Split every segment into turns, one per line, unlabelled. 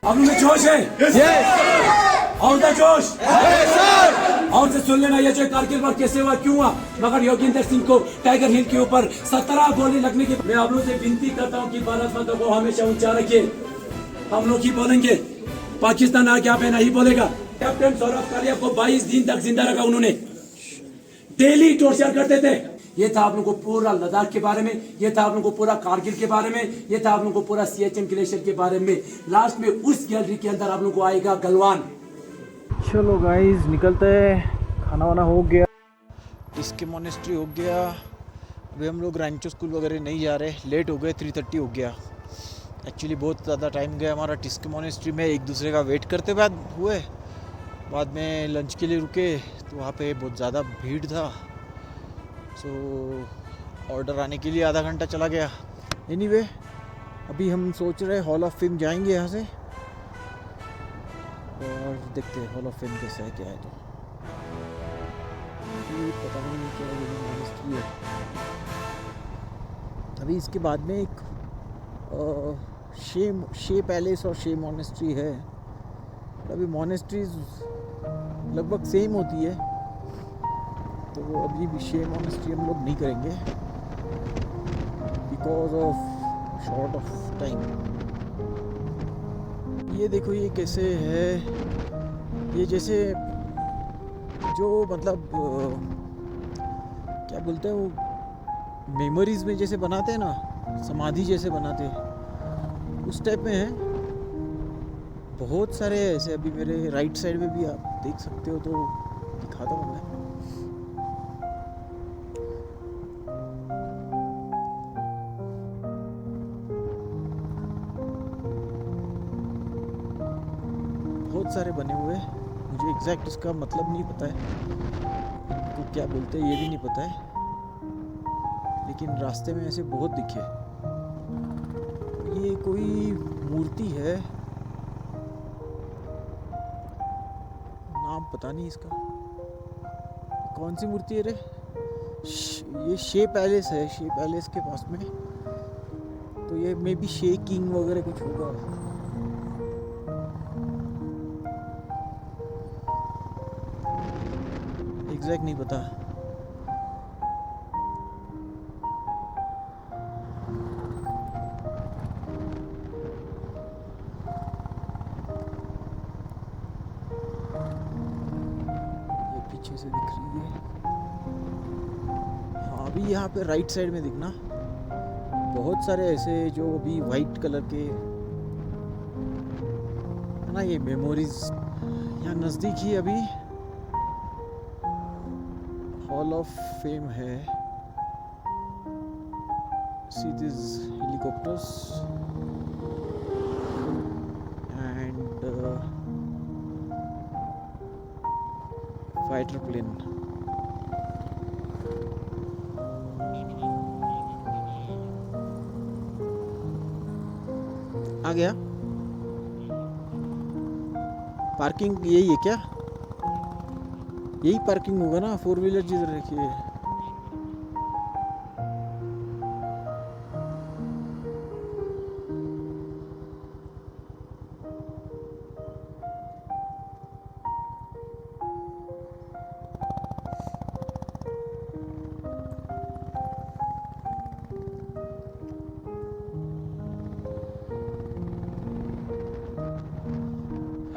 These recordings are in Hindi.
अब उनमें जोश है और द जोश और से सुन लेना ये जो कारगिल वक्त कैसे हुआ क्यों हुआ, मगर योगेंद्र सिंह को टाइगर हिल के ऊपर 17 गोली लगने की मैं आप लोगों से विनती करता हूँ कि भारत माता को हमेशा ऊंचा रखिए। हम लोग ही बोलेंगे, पाकिस्तान आगे आप नहीं बोलेगा। कैप्टन सौरभ कालिया को 22 दिन तक जिंदा रखा उन्होंने, डेली टॉर्चर करते थे। ये था आप लोगों को पूरा लद्दाख के बारे में, ये था आप लोगों को पूरा कारगिल के बारे में, ये था आप लोगों को पूरा सियाचिन ग्लेशियर के बारे में। लास्ट में उस गैलरी के अंदर आप लोगों को आएगा गलवान।
चलो गाइस निकलते हैं, खाना वाना हो गया, इसके मोनेस्ट्री हो गया। अभी हम लोग रैंचो स्कूल वगैरह नहीं जा रहे, लेट हो गए, 3:30 हो गया। एक्चुअली बहुत ज़्यादा टाइम गया हमारा टिस्के मोनेस्ट्री में, एक दूसरे का वेट करते बाद में लंच के लिए रुके तो वहाँ पे बहुत ज़्यादा भीड़ था, सो ऑर्डर आने के लिए आधा घंटा चला गया। एनीवे अभी हम सोच रहे हॉल ऑफ फेम जाएंगे यहाँ से और देखते हैं हॉल ऑफ फेम कैसा है क्या है। तो पता नहीं क्या मोनेस्ट्री है। अभी इसके बाद में एक शे पैलेस और शे मोनेस्ट्री है। अभी मोनेस्ट्रीज लगभग सेम होती है, तो अभी भी शे मोनेस्ट्री हम लोग नहीं करेंगे because of short of time. ये देखो ये कैसे है, ये जैसे जो मतलब क्या बोलते हैं वो मेमोरीज में जैसे बनाते हैं ना, समाधि जैसे बनाते हैं उस टाइप में है। बहुत सारे ऐसे अभी मेरे राइट साइड में भी आप देख सकते हो, तो दिखाता हूँ मैं। बहुत सारे बने हुए हैं, मुझे एग्जैक्ट इसका मतलब नहीं पता है, इनको क्या बोलते हैं ये भी नहीं पता है, लेकिन रास्ते में ऐसे बहुत दिखे। ये कोई मूर्ति है, नाम पता नहीं इसका, कौन सी मूर्ति है रे? ये शे पैलेस है, शे पैलेस के पास में, तो ये मे बी शे किंग वगैरह कुछ होगा। एग्जैक्ट नहीं पता। पीछे से दिख रही है, हाँ अभी यहाँ पे राइट साइड में दिखना बहुत सारे ऐसे जो अभी वाइट कलर के है ना, ये मेमोरीज। यहाँ नज़दीक ही अभी हॉल ऑफ फेम है। See this helicopters and fighter plane. आ गया। पार्किंग यही है क्या? यही पार्किंग होगा ना, 4 व्हीलर जिधर रखी है।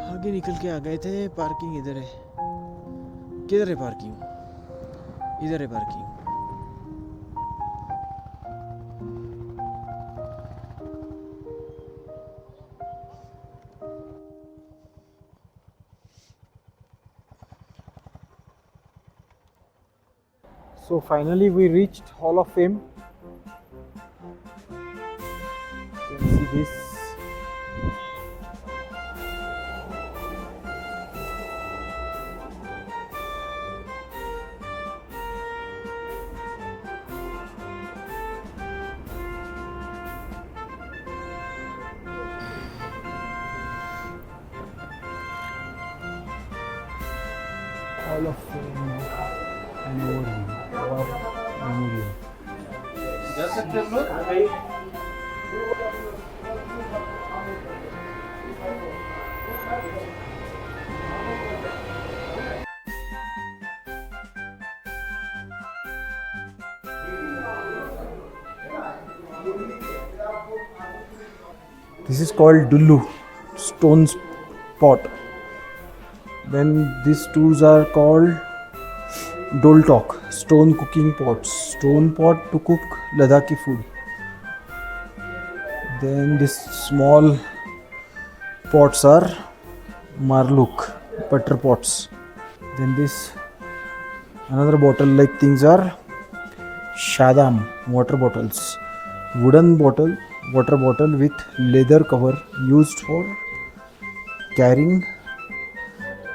आगे निकल के आ गए थे, पार्किंग इधर है। किधर है पार्किंग? इधर है parking. So finally we reached Hall of Fame. You can see this. Hall of Fame Memorial.
जा सकते हम लोग।
This is called Dullu, stone pot. Then these tools are called Doltok, stone cooking pots. Stone pot to cook Ladakhi food. Then these small pots are Marluk, butter pots. Then this another bottle like things are Shadam, water bottles. Wooden bottle, water bottle with leather cover used for carrying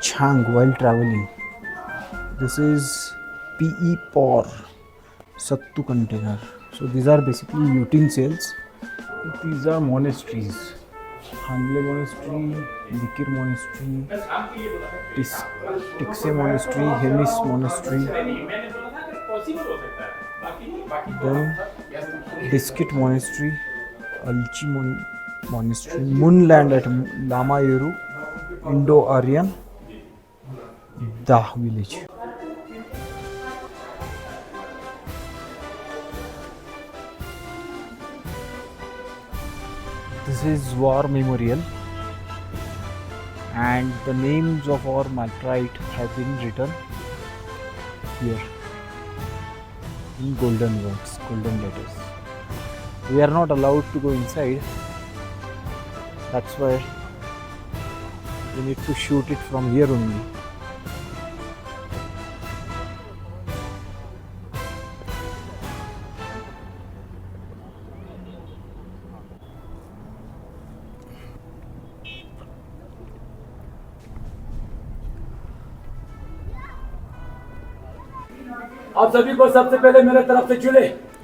chang while traveling. This is PE pour, Sattu container. So these are basically utensils. These are monasteries. Handle Monastery, Dikir Monastery, Tikse Monastery, Hemis Monastery. Then Diskit Monastery, Alchi Monastery, Moonland at Lama Yeru, Indo-Aryan, Dah village. This is war memorial and the names of our martyrs have been written here in golden words, golden letters. We are not allowed to go inside, that's why we need to shoot it from here only.
आप सभी को सबसे पहले मेरे तरफ से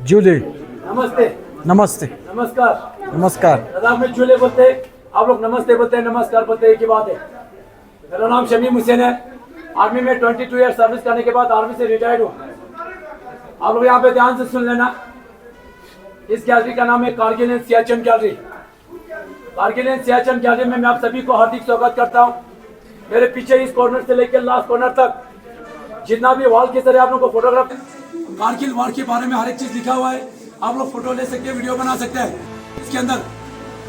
Jule,
नमस्ते
namaste,
नमस्कार
namaskar.
लद्दाख में चूल्हे बोलते हैं, आप लोग नमस्ते बोलते हैं, नमस्कार बोलते हैं, एक ही बात है। मेरा नाम शमीम हुसैन है। आर्मी में 22 ईयर सर्विस करने के बाद आर्मी से रिटायर्ड हूँ। आप लोग यहाँ पे ध्यान से सुन लेना। इस गैलरी का नाम है Kargil and Siachen gallery. Kargil and Siachen gallery में मैं आप सभी को हार्दिक स्वागत करता हूँ। मेरे पीछे इस कॉर्नर से लेकर लास्ट कॉर्नर तक जितना भी वॉल के तरह आप लोगों को फोटोग्राफ, कारगिल वॉर के बारे में हर एक चीज लिखा हुआ है। आप लोग फोटो ले सकते हैं, वीडियो बना सकते हैं। इसके अंदर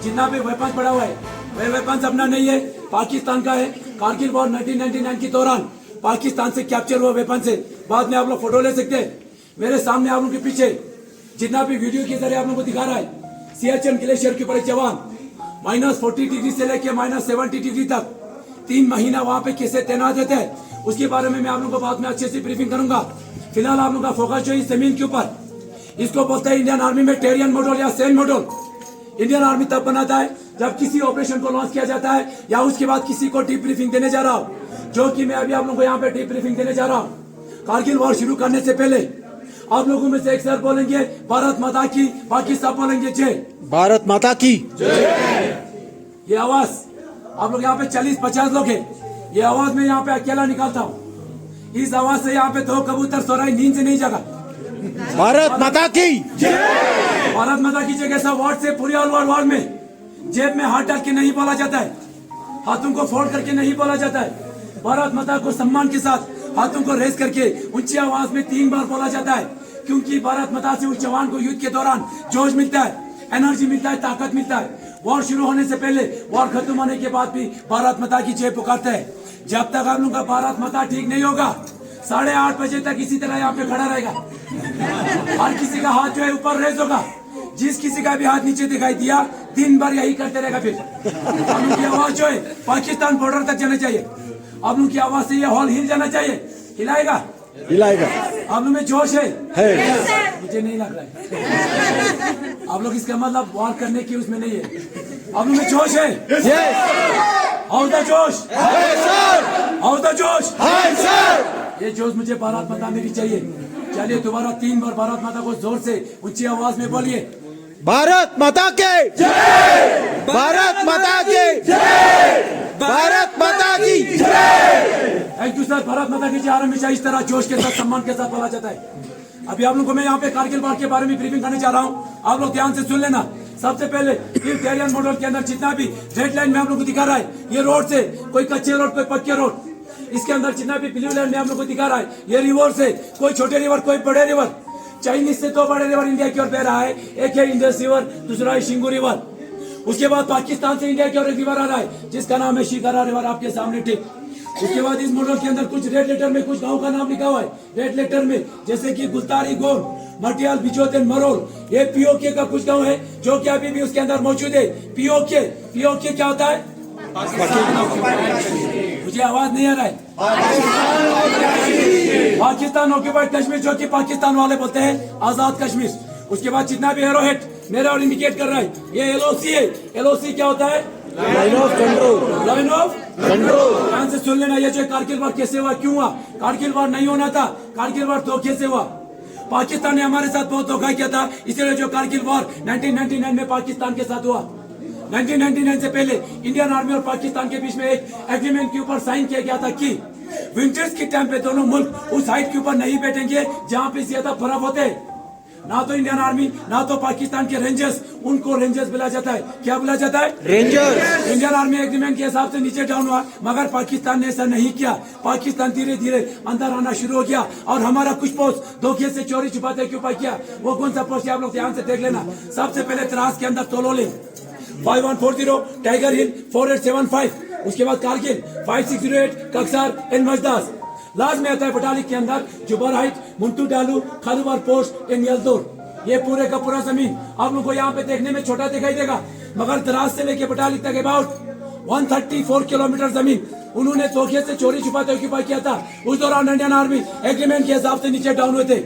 जितना भी वेपन्स पड़ा हुआ है वह वेपन्स अपना नहीं है, पाकिस्तान का है। कारगिल वॉर 1999 के दौरान पाकिस्तान से कैप्चर हुआ वेपन्स है। बाद में आप लोग फोटो ले सकते हैं। मेरे सामने आप लोगों के पीछे जितना भी वीडियो के जरिए आप लोगों को दिखा रहा है, सियाचिन ग्लेशियर के ऊपर एक जवान -40 डिग्री से लेकर -70 डिग्री तक 3 महीना वहाँ पे कैसे तैनात रहते हैं, उसके बारे में मैं आप लोगों को बाद में अच्छे से ब्रीफिंग करूंगा। फिलहाल आप लोगों का फोकस जो इस जमीन के ऊपर, इसको बोलते हैं इंडियन आर्मी में टेरियन मॉडल या सेन मॉडल। इंडियन आर्मी तब बनाता है जब किसी ऑपरेशन को लॉन्च किया जाता है या उसके बाद किसी को डीप ब्रीफिंग देने जा रहा हूँ, जो कि मैं अभी आप लोगों को यहाँ पे डीप ब्रीफिंग देने जा रहा हूँ। कारगिल वॉर शुरू करने से पहले आप लोगों में से एक सर बोलेंगे भारत माता की, बाकी सब बोलेंगे जय
भारत माता की।
ये आवाज आप लोग यहाँ पे 40-50 लोग हैं। ये आवाज मैं यहाँ पे अकेला निकालता हूँ। इस आवाज से यहाँ पे 2 कबूतर सो रहे, नींद से नहीं जगा।
भारत माता की।
भारत माता की जगह से वर्ड से पूरी ऑल वर्ल्ड में जेब में हाथ डाल के नहीं बोला जाता है, हाथों को फोल्ड करके नहीं बोला जाता है। भारत माता को सम्मान के साथ हाथों को रेस करके ऊंची आवाज में 3 बार बोला जाता है, क्योंकि भारत माता से उस जवान को युद्ध के दौरान जोश मिलता है, एनर्जी मिलता है, ताकत मिलता है। वॉर शुरू होने से पहले, वॉर खत्म होने के बाद भी भारत माता की जय पुकारते हैं। जब तक आप लोगों का भारत माता ठीक नहीं होगा, 8:30 बजे तक इसी तरह यहाँ पे खड़ा रहेगा। हर किसी का हाथ जो है ऊपर रेस होगा, जिस किसी का भी हाथ नीचे दिखाई दिया दिन भर यही करते रहेगा। फिर आप लोगों की आवाज जो है पाकिस्तान बॉर्डर तक जाना चाहिए। आप लोगों की आवाज से ये हॉल हिल जाना चाहिए। हिलाएगा,
हिलाएगा।
आप लोग में जोश है? मुझे नहीं लग रहा है। आप लोग इसका मतलब वॉर करने की उसमें नहीं है। आप लोग में जोश है? हाउ द जोश? हाउ द जोश? ये जोश मुझे भारत माता में भी चाहिए। चलिए दोबारा 3 बार भारत माता को जोर से ऊंची आवाज में बोलिए।
भारत माता के जय। भारत माता के जय। भारत माता की जय।
Thank you sir. भारत माता की जय हमेशा इस तरह जोश के साथ, सम्मान के साथ बोला जाता है। अभी आप लोगों को मैं यहाँ पे कारगिल वॉर के बारे में ब्रीफिंग करने जा रहा हूँ। आप लोग ध्यान से सुन लेना। सबसे पहले इस टेरियन मॉडल के अंदर जितना भी रेड लाइन में आप लोग को दिखा रहा है, ये रोड से, कोई कच्चे रोड, कोई पक्के रोड। इसके अंदर जितना भी ब्लू लाइन में आप लोग को दिखा रहा है, ये रिवर से, कोई छोटे रिवर, कोई बड़े रिवर। चाइनीज से 2 बड़े रिवर इंडिया की ओर बह रहा है। एक है इंडस रिवर, दूसरा है शिंगू रिवर। उसके बाद पाकिस्तान से इंडिया की ओर एक रिवर आ रहा है जिसका नाम है शिकारा रिवर, आपके सामने ठीक। उसके बाद इस मॉडल के अंदर कुछ रेड लेटर में कुछ गांव का नाम लिखा हुआ है रेड लेटर में, जैसे कि गुलतारी, गोल, मटियाल, बिजोतन, मरोल। ये पीओके का कुछ गांव है जो कि अभी भी उसके अंदर मौजूद है। पीओके क्या होता है? मुझे आवाज नहीं आ रहा है। पाकिस्तान ऑक्यूपाइड कश्मीर, जो कि पाकिस्तान वाले बोलते हैं आजाद कश्मीर। उसके बाद जितना भी एरोहेड मेरा और इंडिकेट कर रहा है ये एलओसी है। एलओसी क्या होता है?
Line of control.
Line of control. ध्यान से सुन लेना, ये जो कारगिल वार कैसे हुआ, क्यों हुआ? कारगिल वार नहीं होना था, कारगिल वार धोखे से हुआ। पाकिस्तान ने हमारे साथ बहुत धोखा किया था, इसलिए जो कारगिल वार 1999 में पाकिस्तान के साथ हुआ। 1999 से पहले इंडियन आर्मी और पाकिस्तान के बीच में एक एग्रीमेंट के ऊपर साइन किया गया था कि विंटर्स के टाइम पे दोनों मुल्क उस हाइट के ऊपर नहीं बैठेंगे जहां पे ज्यादा बर्फ होते हैं। ना तो इंडियन आर्मी ना तो पाकिस्तान के रेंजर्स, उनको रेंजर्स बुला जाता है। क्या बुला जाता है?
रेंजर्स।
इंडियन आर्मी एग्रीमेंट के हिसाब से नीचे डाउन हुआ, मगर पाकिस्तान ने ऐसा नहीं किया। पाकिस्तान धीरे धीरे अंदर आना शुरू हो गया और हमारा कुछ पोस्ट धोखे से चोरी छुपाते के उपाय किया। वो कौन सा पोस्ट आप लोग ध्यान से देख लेना। सबसे पहले त्रास के अंदर तोलोली 5140, टाइगर हिल 4875, उसके बाद कारगिल 5608, कक्सार एंड मजदास। लास्ट में आता है बटालिक के अंदर जुबर हाइट, मुंटू डालू, खालूबार पोस्ट एंड यलदौर। ये पूरे का पूरा जमीन आप लोगों को यहाँ पे देखने में छोटा दिखाई देगा, मगर द्रास से लेके बटालिक तक अबाउट 134 किलोमीटर जमीन उन्होंने धोखे से चोरी छुपाते ऑक्यूपाई किया था। उस दौरान इंडियन आर्मी एग्रीमेंट के हिसाब से नीचे डाउन हुए थे।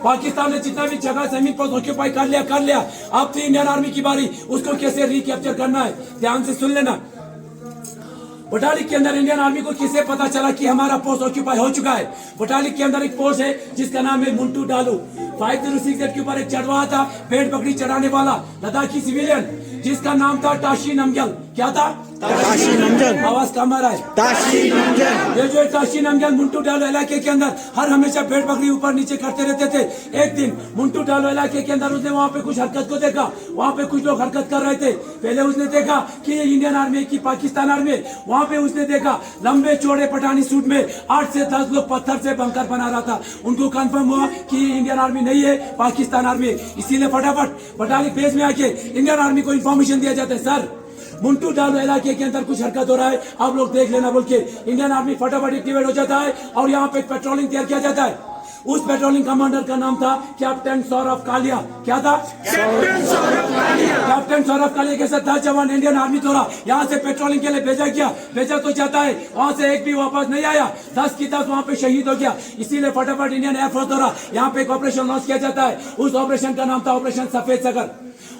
पाकिस्तान ने जितना भी जगह जमीन पर ऑक्यूपाई कर लिया। अब थी इंडियन आर्मी की बारी, उसको कैसे रिकैप्चर करना है। ध्यान से सुन लेना। बटालिक के अंदर इंडियन आर्मी को किसे पता चला कि हमारा पोस्ट ऑक्यूपाई हो चुका है? बटालिक के अंदर एक पोस्ट है जिसका नाम है मुंटू डालू। 506 के ऊपर एक चढ़वा था, पेड़ पकड़ी चढ़ाने वाला लद्दाखी सिविलियन जिसका नाम था ताशी नमग्याल। क्या था?
ताशी नमग्याल।
आवाज कम आ रहा है।
ताशी नमग्याल।
ये जो ताशी नमग्याल मुंटू डालो इलाके के अंदर हर हमेशा पेड़ पकड़ी ऊपर नीचे करते रहते थे। एक दिन मुंटू डालो इलाके के अंदर उसने वहाँ पे कुछ हरकत को देखा। वहाँ पे कुछ लोग हरकत कर रहे थे। पहले उसने देखा कि ये इंडियन आर्मी की पाकिस्तान आर्मी। वहाँ पे उसने देखा लंबे चौड़े पठानी सूट में 8 से 10 लोग पत्थर से बंकर बना रहा था। उनको कंफर्म हुआ कि ये इंडियन आर्मी नहीं है, पाकिस्तान आर्मी है। इसीलिए फटाफट बटालिक बेस में आके इंडियन आर्मी को इन्फॉर्मेशन दिया जाता है, सर मुंटू डालो इलाके के अंदर कुछ हरकत हो रहा है, आप लोग देख लेना बोल के इंडियन आर्मी फटाफट एक्टिवेट हो जाता है और यहाँ पे पेट्रोलिंग तैयार किया जाता है। उस पेट्रोलिंग कमांडर का नाम था कैप्टन सौरभ कालिया। क्या था? कैप्टन सौरभ कालिया के साथ 10 जवान इंडियन आर्मी द्वारा यहाँ से पेट्रोलिंग के लिए भेजा तो जाता है, वहाँ से एक भी वापस नहीं आया। 10 की 10 वहाँ पे शहीद हो गया। इसीलिए फटाफट इंडियन एयरफोर्स द्वारा यहाँ पे एक ऑपरेशन लॉन्च किया जाता है। उस ऑपरेशन का नाम था ऑपरेशन सफेद सागर।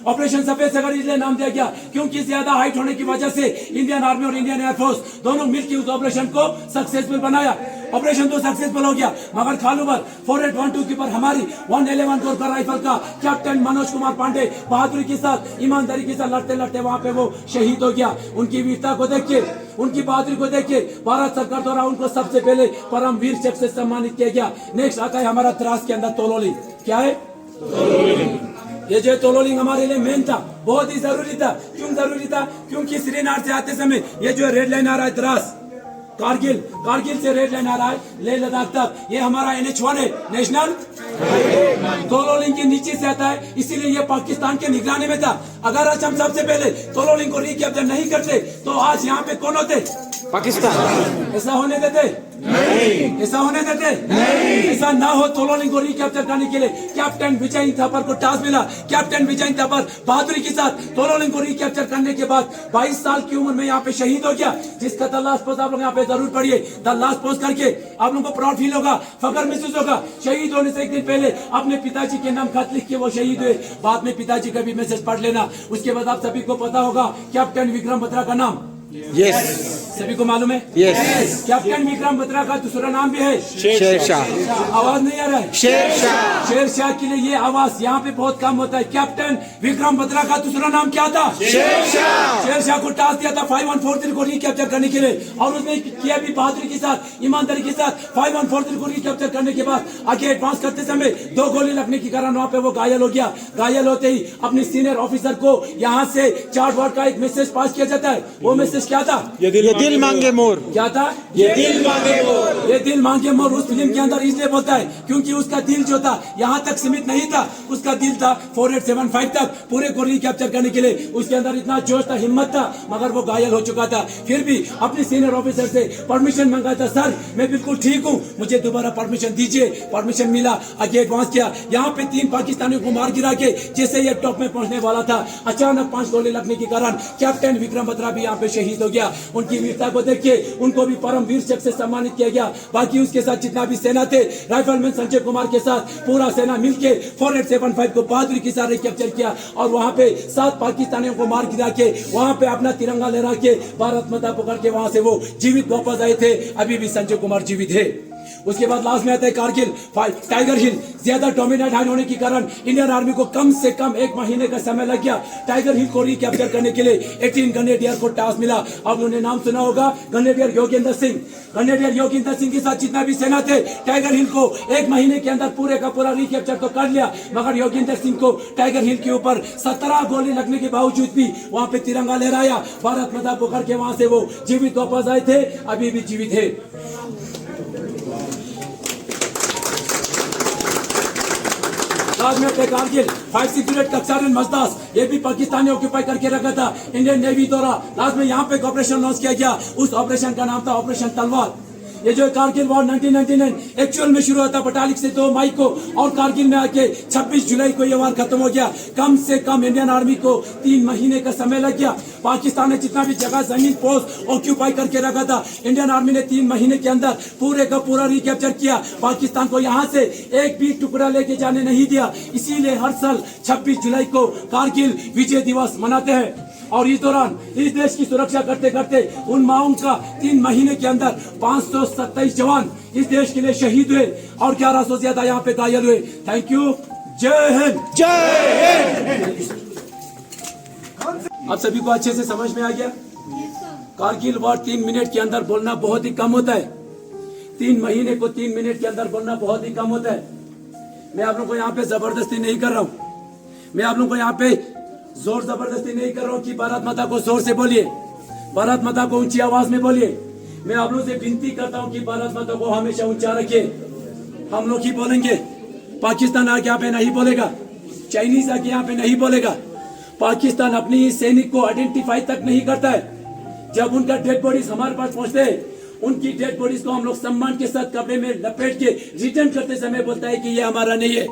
ऑपरेशन सफेद सागर इसलिए नाम दिया गया क्योंकि ज्यादा हाइट होने की वजह से इंडियन आर्मी और इंडियन एयरफोर्स दोनों मिलकर उस ऑपरेशन को सक्सेसफुल बनाया। ऑपरेशन तो सक्सेसफुल हो गया, मगर खालूबर 4812 के ऊपर हमारी 111 कोर का राइफल का कैप्टन मनोज कुमार पांडे बहादुरी के साथ ईमानदारी के साथ लड़ते लड़ते वहाँ पे वो शहीद हो गया। उनकी वीरता को देख के, उनकी बहादुरी को देख के भारत सरकार द्वारा उनको सबसे पहले परमवीर चक्र से सम्मानित किया गया। नेक्स्ट आता है हमारा द्रास के अंदर तोलोली। क्या है? ये जो तोलोलिंग हमारे लिए मेन था, बहुत ही जरूरी था। क्यों जरूरी था? क्योंकि श्रीनगर से आते समय ये जो रेड लाइन आ रहा है द्रास, कारगिल से रेड लाइन आ रहा है लेह लद्दाख तक, ये हमारा NH1 है, नेशनल तोलोलिंग के नीचे से आता है, इसीलिए ये पाकिस्तान के निगरानी में था। अगर आज हम सबसे पहले तोलोलिंग को रिकैप्चर नहीं करते तो आज यहाँ पे कौन होते?
पाकिस्तान।
ऐसा होने देते नहीं, ऐसा होने देते नहीं। ऐसा ना हो तोलोलिंग को रिकैप्चर करने के लिए कैप्टन विजय थापर को टास्क मिला। कैप्टन विजय थापर बहादुरी के साथ तोलोलिंग को रिकैप्चर करने के बाद 22 साल की उम्र में यहाँ पे शहीद हो गया, जिसका द लास्ट पोस्ट आप लोग यहाँ पे जरूर पढ़िए। द लास्ट पोस्ट करके आप लोगों को प्राउड फील होगा, फख्र महसूस होगा। शहीद होने से एक दिन पहले अपने पिताजी के नाम खत लिख के वो शहीद हुए। बाद में पिताजी का भी मैसेज पढ़ लेना। उसके बाद आप सभी को पता होगा कैप्टन विक्रम बत्रा का नाम।
यस,
सभी को मालूम है।
यस।
कैप्टन विक्रम बत्रा का दूसरा नाम भी है
शेरशाह।
आवाज नहीं आ रहा है? शेरशाह के लिए ये आवाज यहाँ पे बहुत कम होता है। कैप्टन विक्रम बत्रा का दूसरा नाम क्या था? शेरशाह को टास्क दिया था 5143 को रिकैप्चर करने के लिए, और उसने किया भी बहादुरी के साथ, ईमानदारी के साथ। 5143 को रिकैप्चर करने के बाद आगे एडवांस करते समय 2 गोली लगने के कारण वहाँ पे वो घायल हो गया। घायल होते ही अपने सीनियर ऑफिसर को यहाँ से चार्ट वर्ड का एक मैसेज पास किया जाता है। वो मैसेज गुजारिश क्या था?
ये दिल मांगे मोर।
क्या था?
ये दिल मांगे मोर।
ये दिल मांगे मोर उस फिल्म के अंदर इसलिए बोलता है क्योंकि उसका दिल जो था यहाँ तक सीमित नहीं था, उसका दिल था 4875 तक पूरे को रिकैप्चर करने के लिए। उसके अंदर इतना जोश था, हिम्मत था, मगर वो घायल हो चुका था। फिर भी अपने सीनियर ऑफिसर से परमिशन मांगा था, सर मैं बिल्कुल ठीक हूँ, मुझे दोबारा परमिशन दीजिए। परमिशन मिला, आगे एडवांस किया। यहाँ पे 3 पाकिस्तानियों को मार गिरा के जैसे ये टॉप में पहुंचने वाला था, अचानक 5 गोली लगने के कारण कैप्टन विक्रम बत्रा भी यहाँ पे शहीद हो गया। उनकी वीरता को देख के उनको भी परम वीर चक्र से सम्मानित किया गया। बाकी उसके साथ जितना भी सेना थे, राइफलमैन संजय कुमार के साथ पूरा सेना मिलके 4875 को बहादुरी के साथ कैप्चर किया और वहाँ पे 7 पाकिस्तानियों को मार गिरा के वहाँ पे अपना तिरंगा लहरा के भारत माता पकड़ के वहाँ से वो जीवित वापस आए थे। अभी भी संजय कुमार जीवित है। उसके बाद लास्ट में आता है कारगिल टाइगर हिल। ज्यादा डोमिनेट होने के कारण इंडियन आर्मी को कम से कम 1 महीने का समय लग गया टाइगर हिल को रिकैप्चर करने के लिए। 18 ग्रेनेडियर को टास्क मिला। अब उन्होंने नाम सुना होगा, ग्रेनेडियर योगेंद्र सिंह। ग्रेनेडियर योगेंद्र सिंह के साथ जितना भी सेना थे, टाइगर हिल को 1 महीने के अंदर पूरे का पूरा रिकैप्चर तो कर लिया, मगर योगेंद्र सिंह को टाइगर हिल के ऊपर 17 गोली लगने के बावजूद भी वहाँ पे तिरंगा लहराया, भारत माता पकड़ के वहाँ से वो जीवित वापस आए थे, अभी भी जीवित है। बाद में कारगिल 5 कक्सारन मजदास, ये भी पाकिस्तानी ऑक्यूपाई करके रखा था। इंडियन नेवी द्वारा लास्ट में यहाँ पे एक ऑपरेशन लॉन्च किया गया। उस ऑपरेशन का नाम था ऑपरेशन तलवार। ये जो कारगिल वॉर 1999 एक्चुअल में शुरू हुआ था 42 से 2 मई को और कारगिल में आके 26 जुलाई को ये वार खत्म हो गया। कम से कम इंडियन आर्मी को 3 महीने का समय लग गया। पाकिस्तान ने जितना भी जगह जमीन पोस्ट ऑक्यूपाई करके रखा था, इंडियन आर्मी ने 3 महीने के अंदर पूरे का पूरा रिकैप्चर किया। पाकिस्तान को यहाँ से एक भी टुकड़ा लेके जाने नहीं दिया। इसीलिए हर साल 26 जुलाई को कारगिल विजय दिवस मनाते हैं। और इस दौरान इस देश की सुरक्षा करते करते उन माओं का 3 महीने के अंदर 527 जवान इस देश के लिए शहीद हुए और 1100 से ज्यादा यहाँ पे घायल हुए। Thank you. जय हिंद।
जय हिंद।
आप सभी को अच्छे से समझ में आ गया? कारगिल वॉर 3 मिनट के अंदर बोलना बहुत ही कम होता है। 3 महीने को 3 मिनट के अंदर बोलना बहुत ही कम होता है। मैं आप लोगों को यहाँ पे जबरदस्ती नहीं कर रहा हूँ। मैं आप लोगों को यहाँ पे जोर जबरदस्ती नहीं कर रहा हूँ कि भारत माता को जोर से बोलिए, भारत माता को ऊंची आवाज में बोलिए। मैं आप लोगों से विनती करता हूँ कि भारत माता को हमेशा ऊंचा रखिए। हम लोग ही बोलेंगे, पाकिस्तान आके यहाँ पे नहीं बोलेगा, चाइनीज आके यहाँ पे नहीं बोलेगा। पाकिस्तान अपनी सैनिक को आइडेंटिफाई तक नहीं करता है। जब उनका डेड बॉडीज हमारे पास पहुंचते हैं, उनकी डेड बॉडीज को हम लोग सम्मान के साथ कपड़े में लपेट के रिटर्न करते समय बोलता है कि ये हमारा नहीं है।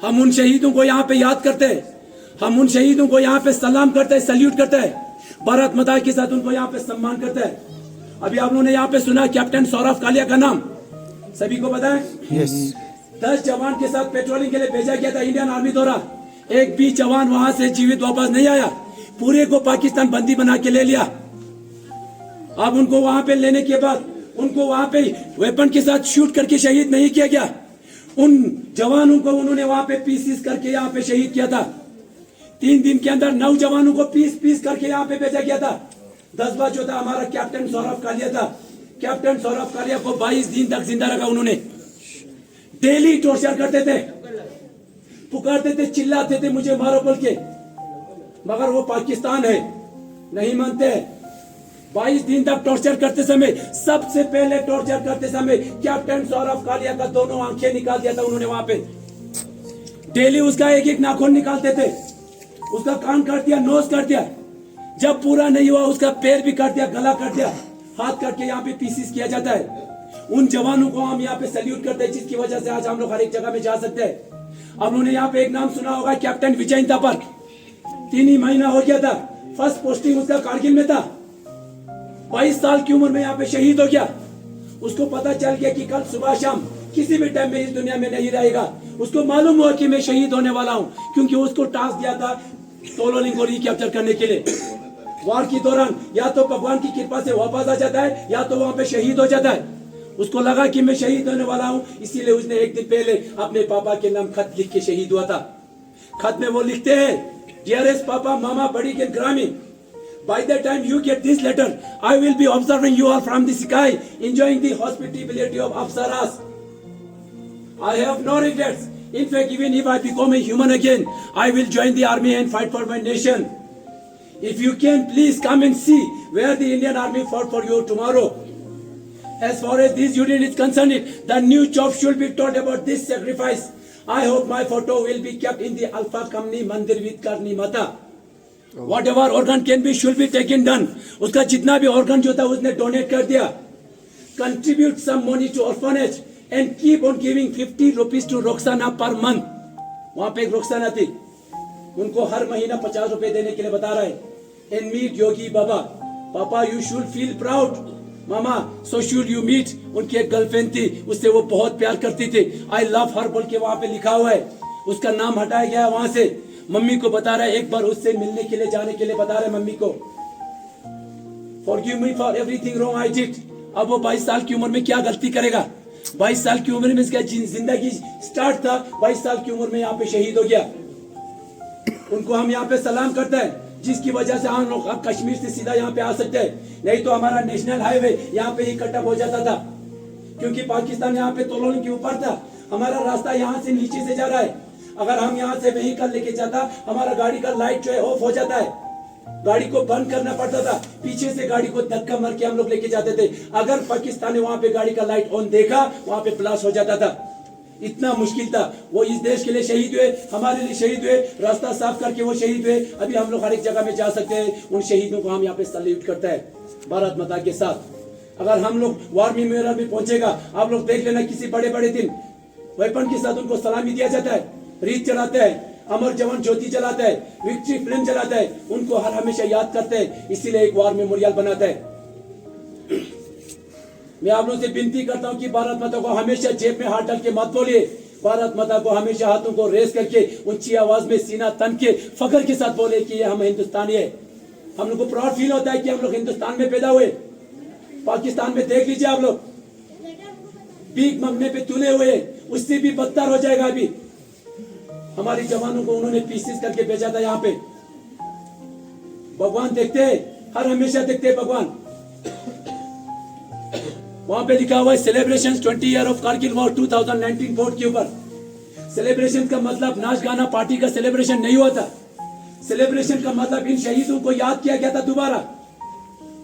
हम उन शहीदों को यहाँ पे याद करते हैं, हम उन शहीदों को यहाँ पे सलाम करते हैं, सल्यूट करते हैं, भारत माता के साथ उनको यहाँ पे सम्मान करते हैं। अभी आप लोगों ने यहाँ पे सुना कैप्टन सौरभ कालिया का नाम, सभी को पता है?
यस।
10 जवान के साथ पेट्रोलिंग के लिए भेजा गया था इंडियन आर्मी द्वारा। एक भी जवान वहां से जीवित वापस नहीं आया। पूरे को पाकिस्तान बंदी बना के ले लिया। अब उनको वहां पे लेने के बाद उनको वहां पे वेपन के साथ शूट करके शहीद नहीं किया गया। उन जवानों को उन्होंने वहां पे पीसीस करके यहाँ पे शहीद किया था। 3 दिन के अंदर 9 जवानों को पीस करके यहाँ पे भेजा गया था। 10 बार जो था हमारा कैप्टन सौरभ कालिया था। कैप्टन सौरभ कालिया को 22 दिन तक जिंदा रखा उन्होंने। डेली टॉर्चर करते थे, पुकारते थे, चिल्लाते थे मुझे मारो बोल के, मगर वो पाकिस्तान है, नहीं मानते हैं। 22 दिन तक टॉर्चर करते समय, सबसे पहले टॉर्चर करते समय कैप्टन सौरभ कालिया का दोनों आंखें निकाल दिया था उन्होंने वहां पे। डेली उसका एक एक नाखून निकालते थे, उसका कान काट दिया, नोज काट दिया। जब पूरा नहीं हुआ उसका पैर भी काट दिया, गला काट दिया, हाथ काट के यहाँ पे पीसीस किया जाता है। उन जवानों को हम यहाँ पे सैल्यूट करते हैं, जिसकी वजह से आज हम लोग हर एक जगह में जा सकते हैं। अब उन्होंने यहाँ पे एक नाम सुना होगा, कैप्टन विजय थापर। 3 ही महीना हो गया था, फर्स्ट पोस्टिंग उसका कारगिल में था। 22 साल की उम्र में यहाँ पे शहीद हो गया। उसको पता चल गया कि कल सुबह शाम किसी भी टाइम में इस दुनिया में नहीं रहेगा। उसको मालूम हुआ कि मैं शहीद होने वाला हूँ, क्योंकि उसको टास्क दिया था तोलोलिंग को रिकैप्चर करने के लिए। वार के दौरान या तो भगवान की कृपा से वापस आ जाता है या तो वहां पे शहीद हो जाता है। उसको लगा कि मैं शहीद होने वाला हूं, इसीलिए उसने एक दिन पहले अपने पापा के नाम खत लिख के शहीद हुआ था। खत में वो लिखते हैं, डियरेस्ट पापा मामा बड़ी के ग्रामी, by the time you get this letter I will be observing you all from the sky, enjoying the hospitality of Apsaras. I have no regrets. In fact, even if I become a human again, I will join the army and fight for my nation. If you can, please come and see where the Indian Army fought for you tomorrow. As far as this unit is concerned, the new job should be taught about this sacrifice. I hope my photo will be kept in the Alpha Company Mandir with Karni Mata. Whatever organ can be should be taken done. उसका जितना भी organ जो था उसने donate कर दिया. Contribute some money to orphanage and keep on giving 50 rupees to Roxana per month. वहाँ पे एक रोक्साना थी, उनको हर महीना 50 रुपए देने के लिए बता रहा है. And meet Yogi Baba. Papa, you should feel proud. Mama, so should you meet. उनकी एक गर्लफ्रेंड थी, उससे वो बहुत प्यार करती थी. I love her बोल के वहाँ पे लिखा हुआ है. उसका नाम हटाया गया है वहाँ से. मम्मी को बता रहा है, एक बार उससे मिलने के लिए जाने के लिए बता रहा है मम्मी को. Forgive me for everything wrong I did. अब वो 22 साल की उम्र में क्या गलती करेगा? 22 साल की उम्र में इसका जिंदगी स्टार्ट था, 22 साल की उम्र में यहाँ पे शहीद हो गया. उनको हम यहाँ पे सलाम करते हैं, जिसकी वजह से हम लोग अब कश्मीर से सीधा यहाँ पे आ सकते हैं. नहीं तो हमारा नेशनल हाईवे यहाँ पे ही कट ऑफ हो जाता था, क्योंकि पाकिस्तान यहाँ पे तोलोन के ऊपर था. हमारा रास्ता यहाँ से नीचे से जा रहा है. अगर हम यहाँ से व्हीकल लेके जाता, हमारा गाड़ी का लाइट जो है ऑफ हो जाता है, गाड़ी को बंद करना पड़ता था. पीछे से गाड़ी को धक्का मार के हम लोग लेके जाते थे. अगर पाकिस्तान ने वहां पे गाड़ी का लाइट ऑन देखा, वहां पे ब्लास्ट हो जाता था. इतना मुश्किल था. वो इस देश के लिए शहीद हुए, हमारे लिए शहीद हुए, रास्ता साफ करके वो शहीद हुए. अभी हम लोग हर एक जगह में जा सकते हैं. उन शहीदों को हम यहाँ पे सैल्यूट करते हैं भारत माता के साथ. अगर हम लोग वार मेमोरियल में पहुंचेगा, आप लोग देख लेना, किसी बड़े बड़े दिन वेपन के साथ उनको सलामी दिया जाता है, रीत चलाते हैं, अमर जवान ज्योति जलाते हैं, विक्ट्री फिल्म जलाते हैं. उनको हर हमेशा याद करते हैं, इसीलिए एक वार मेमोरियल बनाते हैं. मैं आप लोगों से विनती करता हूं कि भारत माता को हमेशा जेब में हाथ डाल के मत बोलिए. भारत माता को हमेशा हाथों को रेस करके ऊंची आवाज में सीना तन के फख्र के साथ बोले कि ये हम हिंदुस्तानी है. हम लोग को प्राउड फील होता है कि हम लोग हिंदुस्तान में पैदा हुए. पाकिस्तान में देख लीजिए आप लोग, भीख मांगने पे तुले हुए, उससे भी बदतर हो जाएगा. अभी हमारे जवानों को उन्होंने पीसेस करके भेजा था यहाँ पे. भगवान देखते हैं, हर हमेशा देखते हैं भगवान. वहां पे लिखा हुआ है celebration 20 year of Kargil war 2019 board के ऊपर. सेलिब्रेशन का मतलब नाच गाना पार्टी का सेलिब्रेशन नहीं हुआ था. सेलिब्रेशन का मतलब इन शहीदों को याद किया गया था दोबारा.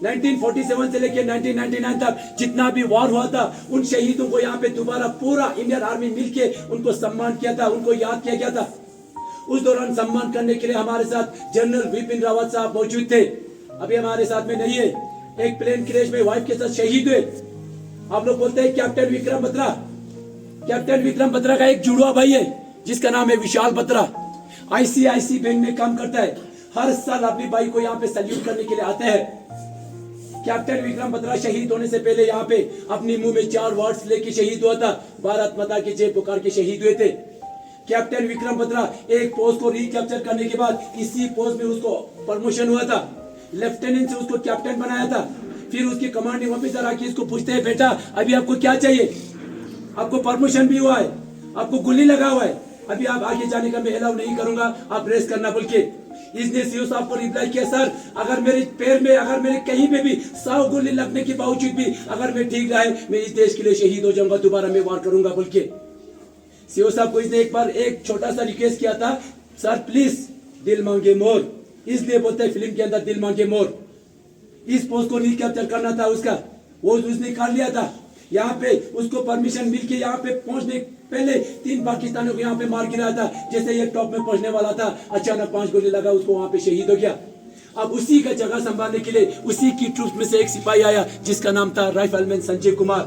1947 से लेकर 1999 तक जितना भी वॉर हुआ था, उन शहीदों को यहाँ पे दोबारा पूरा इंडियन आर्मी मिलके उनको सम्मान किया था, उनको याद किया गया था. उस दौरान सम्मान करने के लिए हमारे साथ जनरल विपिन रावत साहब मौजूद थे. अभी हमारे साथ में नहीं है. एक प्लेन क्रैश में वाइफ के साथ शहीद हुए. आप लोग बोलते हैं कैप्टन विक्रम बत्रा. कैप्टन विक्रम बत्रा का एक जुड़वा भाई है जिसका नाम है विशाल बत्रा. आईसीआईसी बैंक में काम करता है. हर साल अपनी भाई को यहाँ पे सैल्यूट करने के लिए आते हैं. कैप्टन विक्रम बत्रा शहीद होने से पहले यहाँ पे अपने मुंह में 4 वर्ड्स लेके शहीद हुआ था. भारत माता की जय पुकार के शहीद हुए थे. कैप्टन विक्रम बत्रा एक पोस्ट को रिकैप्चर करने के बाद इसी पोस्ट में उसको प्रमोशन हुआ था. लेफ्टिनेंट से उसको कैप्टन बनाया था. फिर उसके कमांडिंग ऑफिसर आके इसको पूछते हैं, बेटा अभी आपको क्या चाहिए? आपको प्रमोशन भी हुआ है, आपको गोली लगा हुआ है, अभी आप आगे जाने का मैं अलाउ नहीं करूंगा, आप रेस्ट करना बोल के. इसने सीओ साहब को रिप्लाई किया, सर अगर मेरे पैर में, अगर मेरे कहीं पे भी 100 गोली लगने के बावजूद भी अगर मैं ठीक रहे, मैं इस देश के लिए शहीद हो जाऊंगा, दोबारा मैं वार करूंगा बोल के. सीओ साहब को इसने एक बार एक छोटा सा रिक्वेस्ट किया था, सर प्लीज दिल मांगे मोर. इसलिए बोलते हैं फिल्म के अंदर दिल मांगे मोर. इस पोस्ट को रिकैप्चर करना था उसका, वो उसने कर लिया था. यहाँ पे उसको परमिशन मिल के यहाँ पे पहुंचने पहले 3 पाकिस्तानियों को यहाँ पे मार गिराया था. जैसे ये टॉप में पहुंचने वाला था, अचानक 5 गोली लगा, उसको वहां पे शहीद हो गया. अब उसी का जगह संभालने के लिए उसी की ट्रूप में से एक सिपाही आया जिसका नाम था राइफलमैन संजय कुमार.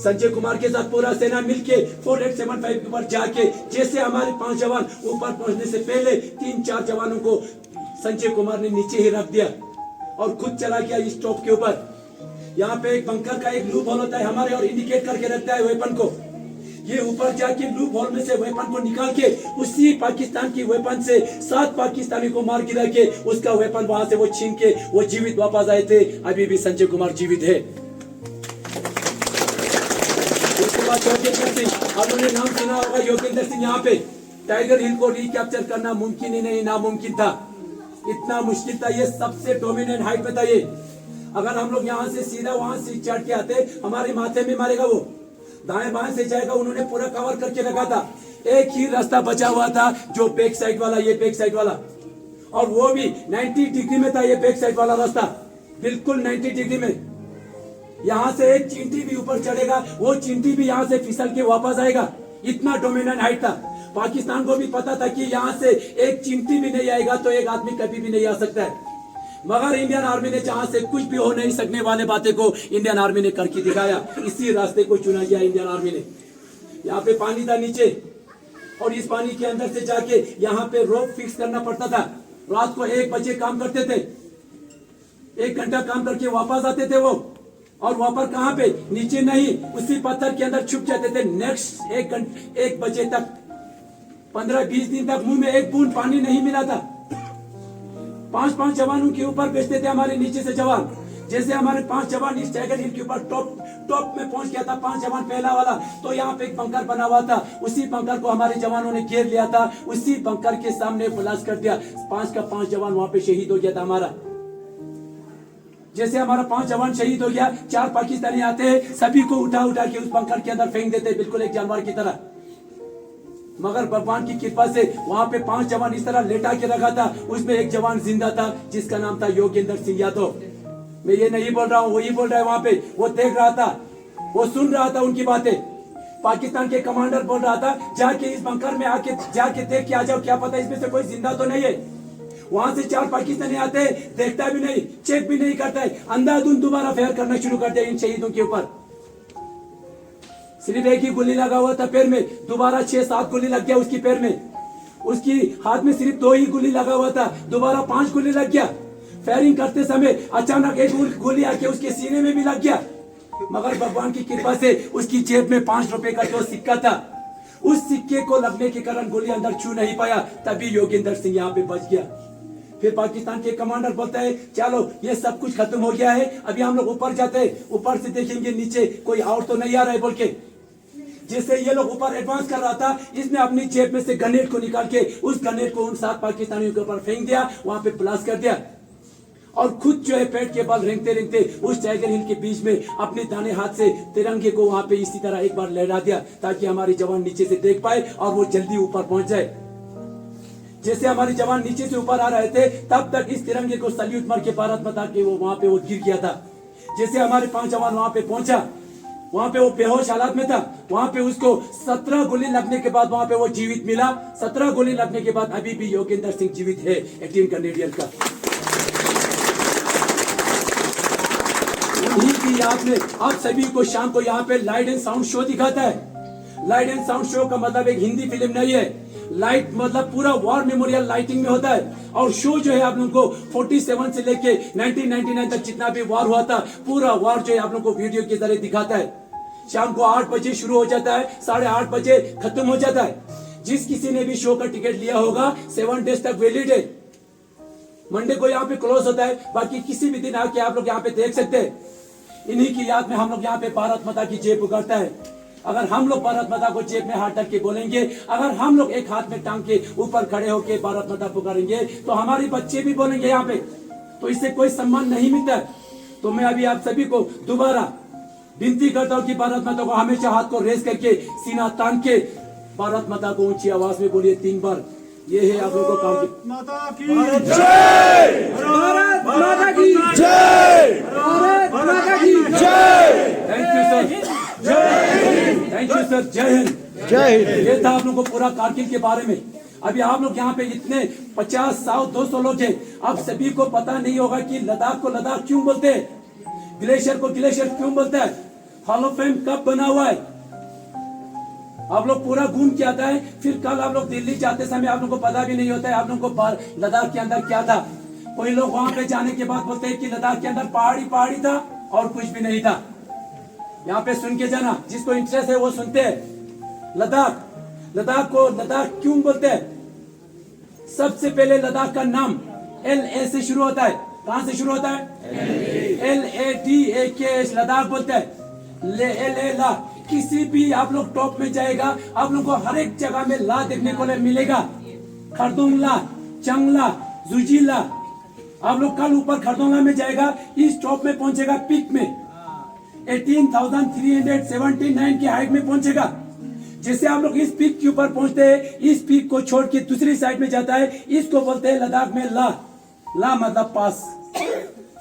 संजय कुमार के साथ पूरा सेना मिलके 4875 के ऊपर जाके, जैसे हमारे 5 जवान ऊपर पहुंचने से पहले 3-4 जवानों को संजय कुमार ने नीचे ही रख दिया और खुद चला गया इस टॉप के ऊपर. यहाँ पे एक बंकर का एक लूप होल होता है हमारे, और इंडिकेट करके रखता है वेपन को. ये ऊपर जाके लूप होल में से वेपन को निकाल के उसी पाकिस्तान की वेपन से 7 पाकिस्तानी को मार गिरा के उसका वेपन वहां से वो छीन के वो जीवित वापस आए थे. अभी भी संजय कुमार जीवित है. उसके बाद योगेंद्र सिंह, आपने नाम सुना होगा योगेंद्र सिंह. यहाँ पे टाइगर हिल को रिकैप्चर करना मुमकिन ही नहीं, नामुमकिन था. इतना मुश्किल था. ये सबसे डोमिनेंट हाइट पे था ये. अगर हम लोग यहाँ से सीधा वहां से चढ़ के आते, हमारे माथे में मारेगा वो. दाएं बाएं से जाएगा, उन्होंने पूरा कवर करके रखा था. एक ही रास्ता बचा हुआ था, जो बैक साइड वाला, ये बैक साइड वाला, और वो भी 90 डिग्री में था ये बैक साइड वाला रास्ता, बिल्कुल 90 डिग्री में। यहाँ से एक चींटी भी ऊपर चढ़ेगा, वो चींटी भी यहाँ से फिसल के वापस आएगा, इतना डोमिनेंट हाइट था। पाकिस्तान को भी पता था कि यहाँ से एक चींटी भी नहीं आएगा तो एक आदमी कभी भी नहीं आ सकता है। मगर इंडियन आर्मी ने जहां से कुछ भी हो नहीं सकने वाले बातें को इंडियन आर्मी ने करके दिखाया, इसी रास्ते को चुना गया इंडियन आर्मी ने। यहाँ पे पानी था नीचे, और इस पानी के अंदर से जाके यहाँ पे रोप फिक्स करना पड़ता था। रात को 1 बजे काम करते थे, 1 घंटा काम करके वापस आते थे वो, और वापस कहाँ पे, नीचे नहीं, उसी पत्थर के अंदर छुप जाते थे। नेक्स्ट 1 बजे तक 15-20 दिन तक मुंह में एक बूंद पानी नहीं मिला था। 5-5 जवानों के ऊपर बेचते थे हमारे नीचे से जवान। जैसे हमारे 5 जवान इस टाइगर हिल के ऊपर टॉप में पहुंच गया था, 5 जवान पहला वाला, तो यहाँ पे एक बंकर बना हुआ था, उसी बंकर को हमारे जवानों ने घेर लिया था, उसी बंकर के सामने ब्लास्ट कर दिया। 5 का 5 जवान वहां पे शहीद हो गया था हमारा। जैसे हमारा 5 जवान शहीद हो गया, 4 पाकिस्तानी आते हैं, सभी को उठा के उस बंकर के अंदर फेंक देते, बिल्कुल एक जानवर की तरह। मगर भगवान की कृपा से वहां पे 5 जवान इस तरह लेटा के रखा था, उसमें एक जवान जिंदा था जिसका नाम था योगेंद्र सिंह यादव। मैं ये नहीं बोल रहा हूँ, वही बोल रहा है। वहां पे वो देख रहा था, वो सुन रहा था उनकी बातें। पाकिस्तान के कमांडर बोल रहा था, जाके इस बंकर में आके जाके देख के आ जाओ, क्या पता इसमें से कोई जिंदा तो नहीं है। वहां से 4 पाकिस्तानी आते हैं, देखता भी नहीं, चेक भी नहीं करता है, अंधाधुंध दोबारा फायर करना शुरू कर दिया इन शहीदों के ऊपर। सिर्फ एक ही गोली लगा हुआ था पैर में, दोबारा 6-7 गोली लग गया उसकी पैर में। उसकी हाथ में सिर्फ 2 ही गोली लगा हुआ था, दोबारा 5 गोली लग गया। फायरिंग करते समय अचानक एक गोली आके उसके सीने में भी लग गया। मगर भगवान की कृपा से उसकी जेब में 5 रुपए का जो सिक्का था, उस सिक्के को लगने के कारण गोली अंदर छू नहीं पाया, तभी योगेंद्र सिंह यहाँ पे बच गया। फिर पाकिस्तान के कमांडर बोलता है, चलो ये सब कुछ खत्म हो गया है, अभी हम लोग ऊपर जाते हैं, ऊपर से देखेंगे नीचे कोई और तो नहीं आ रहा है बोल के। जैसे ये लोग ऊपर एडवांस कर रहा था, इसने अपनी जेब में से ग्रेनेड को निकाल के उस ग्रेनेड को उन 7 पाकिस्तानियों के ऊपर फेंक दिया, वहां पे ब्लास्ट कर दिया, और खुद जो है पेट के बल रेंगते उस टाइगर हिल के बीच में अपने दाने हाथ से तिरंगे को वहां पे इसी तरह एक बार लहरा दिया, ताकि हमारे जवान नीचे से देख पाए और वो जल्दी ऊपर पहुंच जाए। जैसे हमारे जवान नीचे से ऊपर आ रहे थे, तब तक इस तिरंगे को सल्यूट मार के भारत माता के वो वहां पे वो गिर गया था। जैसे हमारे 5 जवान वहां पे पहुंचा, वहां पे वो बेहोश हालात में था, वहां पे उसको 17 गोली लगने के बाद वहां पे वो जीवित मिला। 17 गोली लगने के बाद अभी भी योगेंद्र सिंह जीवित है, 18 कैनेडियन का। उन्हीं की याद में आप सभी को शाम को यहाँ पे लाइट एंड साउंड शो दिखाता है। लाइट एंड साउंड शो का मतलब एक हिंदी फिल्म नहीं है, लाइट मतलब पूरा वॉर मेमोरियल लाइटिंग में होता है। और शो जो है आप लोगों को 47 से लेके 1999 तक जितना भी वॉर हुआ था, पूरा वॉर जो है आप लोगों को वीडियो के जरिए दिखाता है। शाम को 8 बजे शुरू हो जाता है, 8:30 बजे खत्म हो जाता है। जिस किसी ने भी शो का टिकट लिया होगा 7 डेज तक वैलिड है। मंडे को यहाँ पे क्लोज होता है, बाकी किसी भी दिन आके आप लोग यहाँ पे देख सकते हैं। इन्हीं की याद में हम लोग यहाँ पे भारत माता की जय पुकारता है। अगर हम लोग भारत माता को जेब में हाथ डाल के बोलेंगे, अगर हम लोग एक हाथ में टांग के ऊपर खड़े होके भारत माता पुकारेंगे, तो हमारे बच्चे भी बोलेंगे यहाँ पे, तो इससे कोई सम्मान नहीं मिलता है। तो मैं अभी आप सभी को दोबारा विनती करता हूँ कि भारत माता को हमेशा हाथ को रेस करके सीना तान के भारत माता को ऊंची आवाज में बोलिए 3 बार। ये है आप लोगों का
भारत माता की जय, भारत माता की जय, भारत माता की जय।
Thank you sir, thank you sir, जय हिंद, जय हिंद। ये था आप लोगों को पूरा कारगिल के बारे में। अभी आप लोग यहाँ पे इतने 50, 100, 200 लोग हैं, आप सभी को पता नहीं होगा कि लद्दाख को लद्दाख क्यों बोलते हैं, ग्लेशियर को ग्लेशियर क्यों बोलते हैं, हॉल ऑफ फेम कब बना हुआ है। आप लोग पूरा घूम के आता है, फिर कल आप लोग दिल्ली जाते समय आप लोग को पता भी नहीं होता है आप लोग को लद्दाख के अंदर क्या था। कोई लोग वहां पे जाने के बाद बोलते हैं कि लद्दाख के अंदर पहाड़ी था और कुछ भी नहीं था। यहाँ पे सुन के जाना, जिसको इंटरेस्ट है वो सुनते हैं। लद्दाख को लद्दाख क्यों बोलते हैं? सबसे पहले लद्दाख का नाम LA से शुरू होता है। कहां से शुरू होता है? LADAK, लद्दाख बोलते हैं। ला किसी भी आप लोग टॉप में जाएगा, आप लोग को हर एक जगह में ला देखने को मिलेगा। खरदोंगला, चंगला, जुजिला। आप लोग कल ऊपर खरदोंगला में जाएगा, इस टॉप में पहुंचेगा, पीक में 18,379 की हाइट में पहुंचेगा। जैसे आप लोग इस पीक के ऊपर पहुंचते हैं, इस पीक को छोड़ के दूसरी साइड में जाता है, इसको बोलते हैं लद्दाख में ला। ला मतलब पास।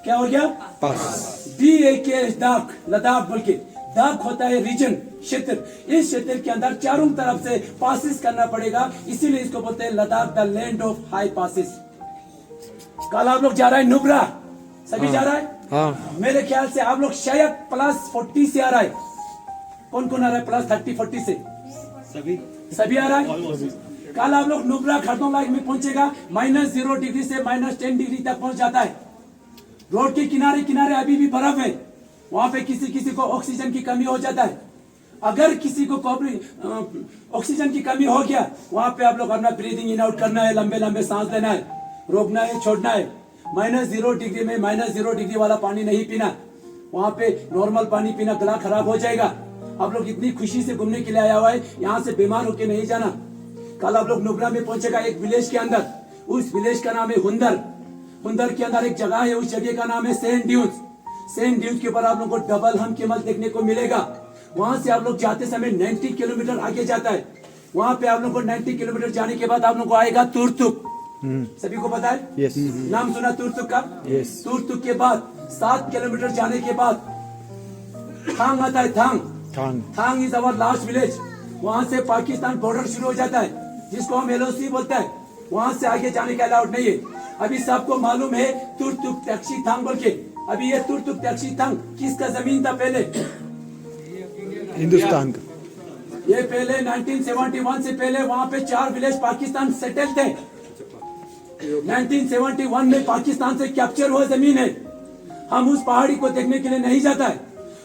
क्या हो गया?
पास।
दाख, लद्दाख बोल के। दाख होता है रीजन, क्षेत्र। इस क्षेत्र के अंदर चारों तरफ से पासिस करना पड़ेगा, इसीलिए इसको बोलते हैं Ladakh the land of high passes. कल आप लोग जा रहा है नुब्रा, सभी जा रहा है?
हाँ।
मेरे ख्याल से आप लोग शायद +40 से आ रहा है। कौन कौन आ रहा है +30-40 से? सभी आ रहा है। कल आप लोग नुब्रा खरदों लाइक में पहुंचेगा, -0 डिग्री से -10 डिग्री तक पहुंच जाता है। रोड के किनारे किनारे अभी भी बर्फ है, वहां पे किसी किसी को ऑक्सीजन की कमी हो जाता है। अगर किसी को ऑक्सीजन की कमी हो गया, वहां पे आप लोग अपना ब्रीदिंग इन आउट करना है, लंबे लंबे सांस लेना है, रोकना है, छोड़ना है। -0 डिग्री में -0 डिग्री वाला पानी नहीं पीना, वहां पे नॉर्मल पानी पीना, गला खराब हो जाएगा। आप लोग इतनी खुशी से घूमने के लिए आया हुआ है, यहाँ से बीमार होके नहीं जाना। कल आप लोग नुब्रा में पहुंचेगा एक विलेज के अंदर, उस विलेज का नाम है हुंदर। हुंदर के अंदर एक जगह है, उस जगह का नाम है सेंट ड्यून्स। सेंट ड्यून्स के ऊपर आप लोग को डबल हम केमल देखने को मिलेगा। वहां से आप लोग जाते समय 90 किलोमीटर आगे जाता है। वहां पे आप लोग को 90 किलोमीटर जाने के बाद आप लोग को आएगा तुरतुक। सभी को पता है?
यस।
नाम सुना तुरतुक का?
यस।
तुरतुक के बाद 7 किलोमीटर जाने के बाद थांग आता है। थांग इज अवर लास्ट विलेज। वहां से पाकिस्तान बॉर्डर शुरू हो जाता है, जिसको हम LOC बोलते हैं। वहां से आगे जाने का अलाउड नहीं है। अभी सबको मालूम है तुरतुक टैक्सी थांग बोल के। अभी ये तुरतुक टैक्सी थांग किसका जमीन था पहले?
हिंदुस्तान का।
ये पहले 1971 से पहले वहां पे 4 विलेज पाकिस्तान सेटल थे। 1971 में पाकिस्तान से कैप्चर हुआ जमीन है। हम उस पहाड़ी को देखने के लिए नहीं जाता है,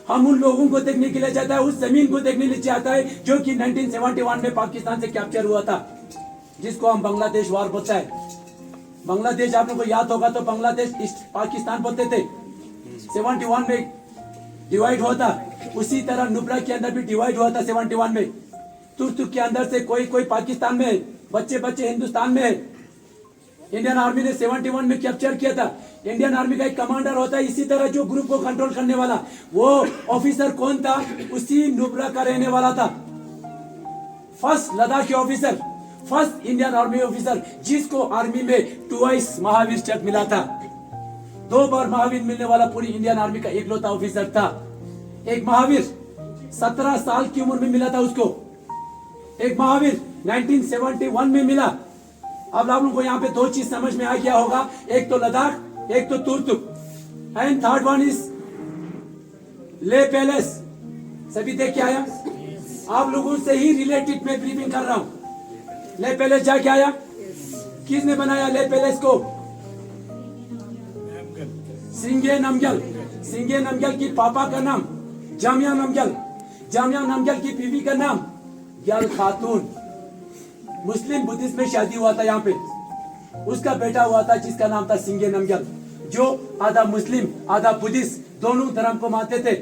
हम उन लोगों को देखने के लिए जाता है, उस जमीन को देखने के लिए जाता है जो कि 1971 में पाकिस्तान से कैप्चर हुआ था, जिसको हम बांग्लादेश वार बोलते हैं। बांग्लादेश आप लोगों को याद होगा तो बांग्लादेश ईस्ट पाकिस्तान बोलते थे। 71 में डिवाइड हुआ था, उसी तरह नुब्रा के अंदर भी डिवाइड हुआ था 71 में। तुर्तुक के अंदर से कोई कोई पाकिस्तान में है, बच्चे बच्चे हिंदुस्तान में है। इंडियन आर्मी ने 71 में कैप्चर किया था। इंडियन आर्मी का एक कमांडर होता है, इसी तरह जो ग्रुप को कंट्रोल करने वाला, वो ऑफिसर कौन था? उसी नुब्रा का रहने वाला था। First Ladakhi officer, first Indian army officer, जिसको आर्मी में ट्वाइस महावीर चक्र मिला था। 2 बार महावीर मिलने वाला पूरी इंडियन आर्मी का इकलौता ऑफिसर था। एक महावीर 17 साल की उम्र में मिला था उसको। एक महावीर 1971 में मिला। अब आप लोगों को यहाँ पे 2 चीज समझ में आ गया होगा, एक तो लद्दाख, एक तो Turtuk, and third one is ले पैलेस। सभी देख के आया? आप लोगों से ही रिलेटेड मैं ब्रीफिंग कर रहा हूं। ले पैलेस जाके आया? किसने बनाया ले पैलेस को? सिंगे नमग्याल। सिंगे नमग्याल की पापा का नाम जामिया नमग्याल। जामिया नमग्याल की बीवी का नाम ग्याल खातून। मुस्लिम बुद्धिस्ट में शादी हुआ था यहाँ पे, उसका बेटा हुआ था जिसका नाम था सिंगे नमग्याल, जो आधा मुस्लिम आधा बुद्धिस्ट दोनों धर्म को मानते थे।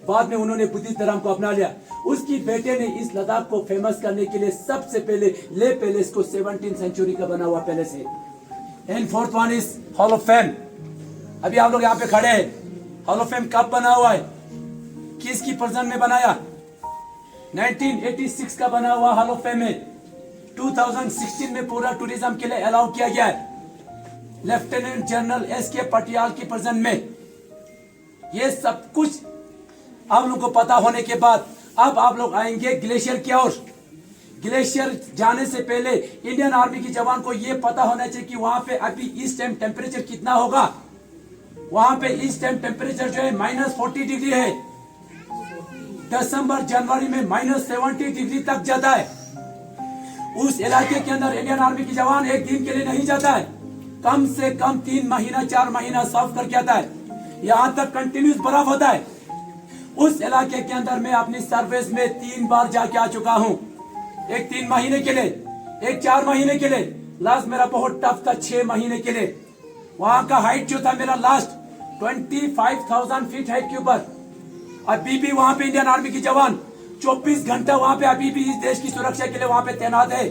बाद में उन्होंने बुद्धिस्ट धर्म को अपना लिया। उसकी बेटे ने इस लद्दाख को फेमस करने के लिए सबसे पहले ले पैलेस को 17वीं सेंचुरी का बना हुआ पैलेस है। And fourth one is hall of fame. अभी आप लोग यहाँ पे खड़े हैं, हॉल ऑफ फेम कब बना हुआ है? किसकी प्रेजेंट में बनाया? 1986 का बना हुआ हॉल ऑफ फेम है। 2016 में पूरा टूरिज्म के लिए अलाउ किया गया है। लेफ्टिनेंट जनरल SK पटियाल की प्रेजेंट में। ये सब कुछ आप लोगों को पता होने के बाद अब आप लोग आएंगे ग्लेशियर की ओर। ग्लेशियर जाने से पहले इंडियन आर्मी की जवान को यह पता होना चाहिए कि वहां पे अभी इस टाइम टेम्परेचर कितना होगा। वहां पे इस टाइम टेम्परेचर जो है -40 डिग्री है। दिसंबर जनवरी में -70 डिग्री तक जाता है। उस इलाके के अंदर इंडियन आर्मी की जवान एक दिन के लिए नहीं जाता है, कम से कम 3 महीना 4 महीना सर्व करके आता है। यहाँ तक कंटिन्यूस बर्फ होता है। उस इलाके के अंदर मैं अपनी सर्विस में 3 बार जाके आ चुका हूँ। एक 3 महीने के लिए, एक 4 महीने के लिए, लास्ट मेरा बहुत टफ था 6 महीने के लिए। वहां का हाइट जो था मेरा लास्ट 25,000 फीट हाइट के ऊपर। अभी भी वहां पे इंडियन आर्मी की जवान 24 घंटा वहां पे अभी भी इस देश की सुरक्षा के लिए वहां पे तैनात है।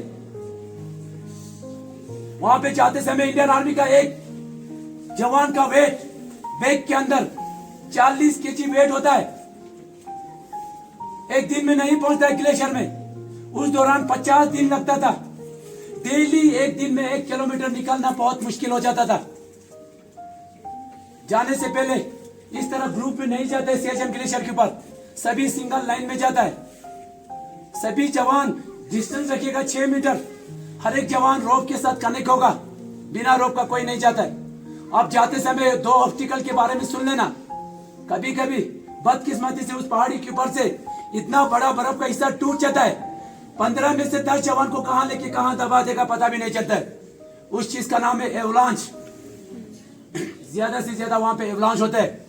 वहां पे जाते समय इंडियन आर्मी का एक जवान का वेट बैग के अंदर 40 kg वेट होता है। एक दिन में नहीं पहुंचता है ग्लेशियर में। उस दौरान 50 दिन लगता था। डेली एक दिन में 1 किलोमीटर निकलना बहुत मुश्किल हो जाता था। जाने से पहले इस तरह ग्रुप में नहीं जाते सियाचिन ग्लेशियर के ऊपर, सभी सिंगल लाइन में जाता है। सभी जवान डिस्टेंस रखिएगा 6 मीटर। हर एक जवान रोप के साथ कनेक्ट होगा, बिना रोप का कोई नहीं जाता है। अब जाते समय 2 ऑब्स्टिकल के बारे में सुन लेना। कभी कभी बदकिस्मती से उस पहाड़ी के ऊपर से इतना बड़ा बर्फ का हिस्सा टूट जाता है, 15 में से 10 जवान को कहां लेके कहां दबा देगा पता भी नहीं चलता है। उस चीज का नाम है एवलांच। ज्यादा से ज्यादा वहां पे एवलांच होता है।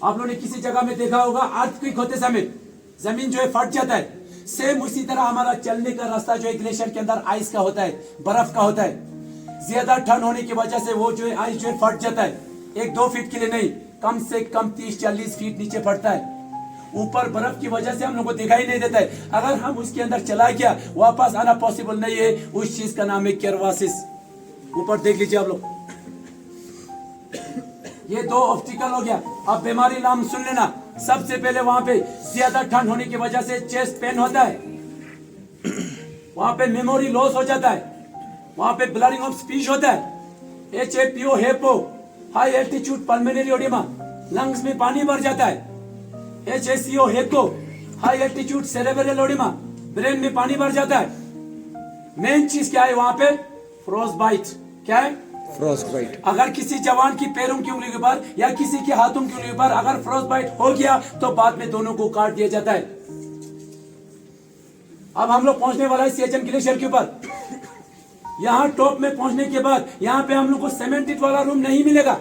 आप लोगों ने किसी जगह में देखा होगा अर्थक्वेक होते समय जमीन जो है फट जाता है। सेम उसी तरह हमारा चलने का रास्ता जो है ग्लेशियर के अंदर आइस का होता है, बर्फ का होता है। ज्यादा ठंड होने की वजह से वो जो है आइस जो है फट जाता है। 1-2 फीट के लिए नहीं, कम से कम 30-40 फीट नीचे फटता है। ऊपर बर्फ की वजह से हम लोग को दिखाई नहीं देता है। अगर हम उसके अंदर चला गया वापस आना पॉसिबल नहीं है। उस चीज का नाम है केरवासिस। ऊपर देख लीजिए आप लोग, ये 2 ऑब्स्टिकल हो गया। अब बीमारी नाम सुन लेना। सबसे पहले वहां पे ज्यादा ठंड होने की वजह से चेस्ट पेन होता है, वहां पे मेमोरी लॉस हो जाता है, वहां पे ब्लरिंग ऑफ स्पीच होता है। HAPO HAPO high altitude pulmonary oedema, lungs में पानी भर जाता है। HACO HACO high altitude cerebral oedema, brain में पानी भर जाता है। मेन चीज क्या है वहां पे? Frost bite. क्या है?
Frost bite.
अगर किसी जवान की पैरों की उंगली के ऊपर या किसी के हाथों की उंगली के ऊपर अगर फ्रोस्ट बाइट हो गया तो बाद में दोनों को काट दिया जाता है। अब हम लोग पहुंचने वाला है सियाचिन ग्लेशियर के ऊपर। यहाँ टॉप में पहुंचने के बाद यहाँ पे हम लोग को सीमेंटेड वाला रूम नहीं मिलेगा,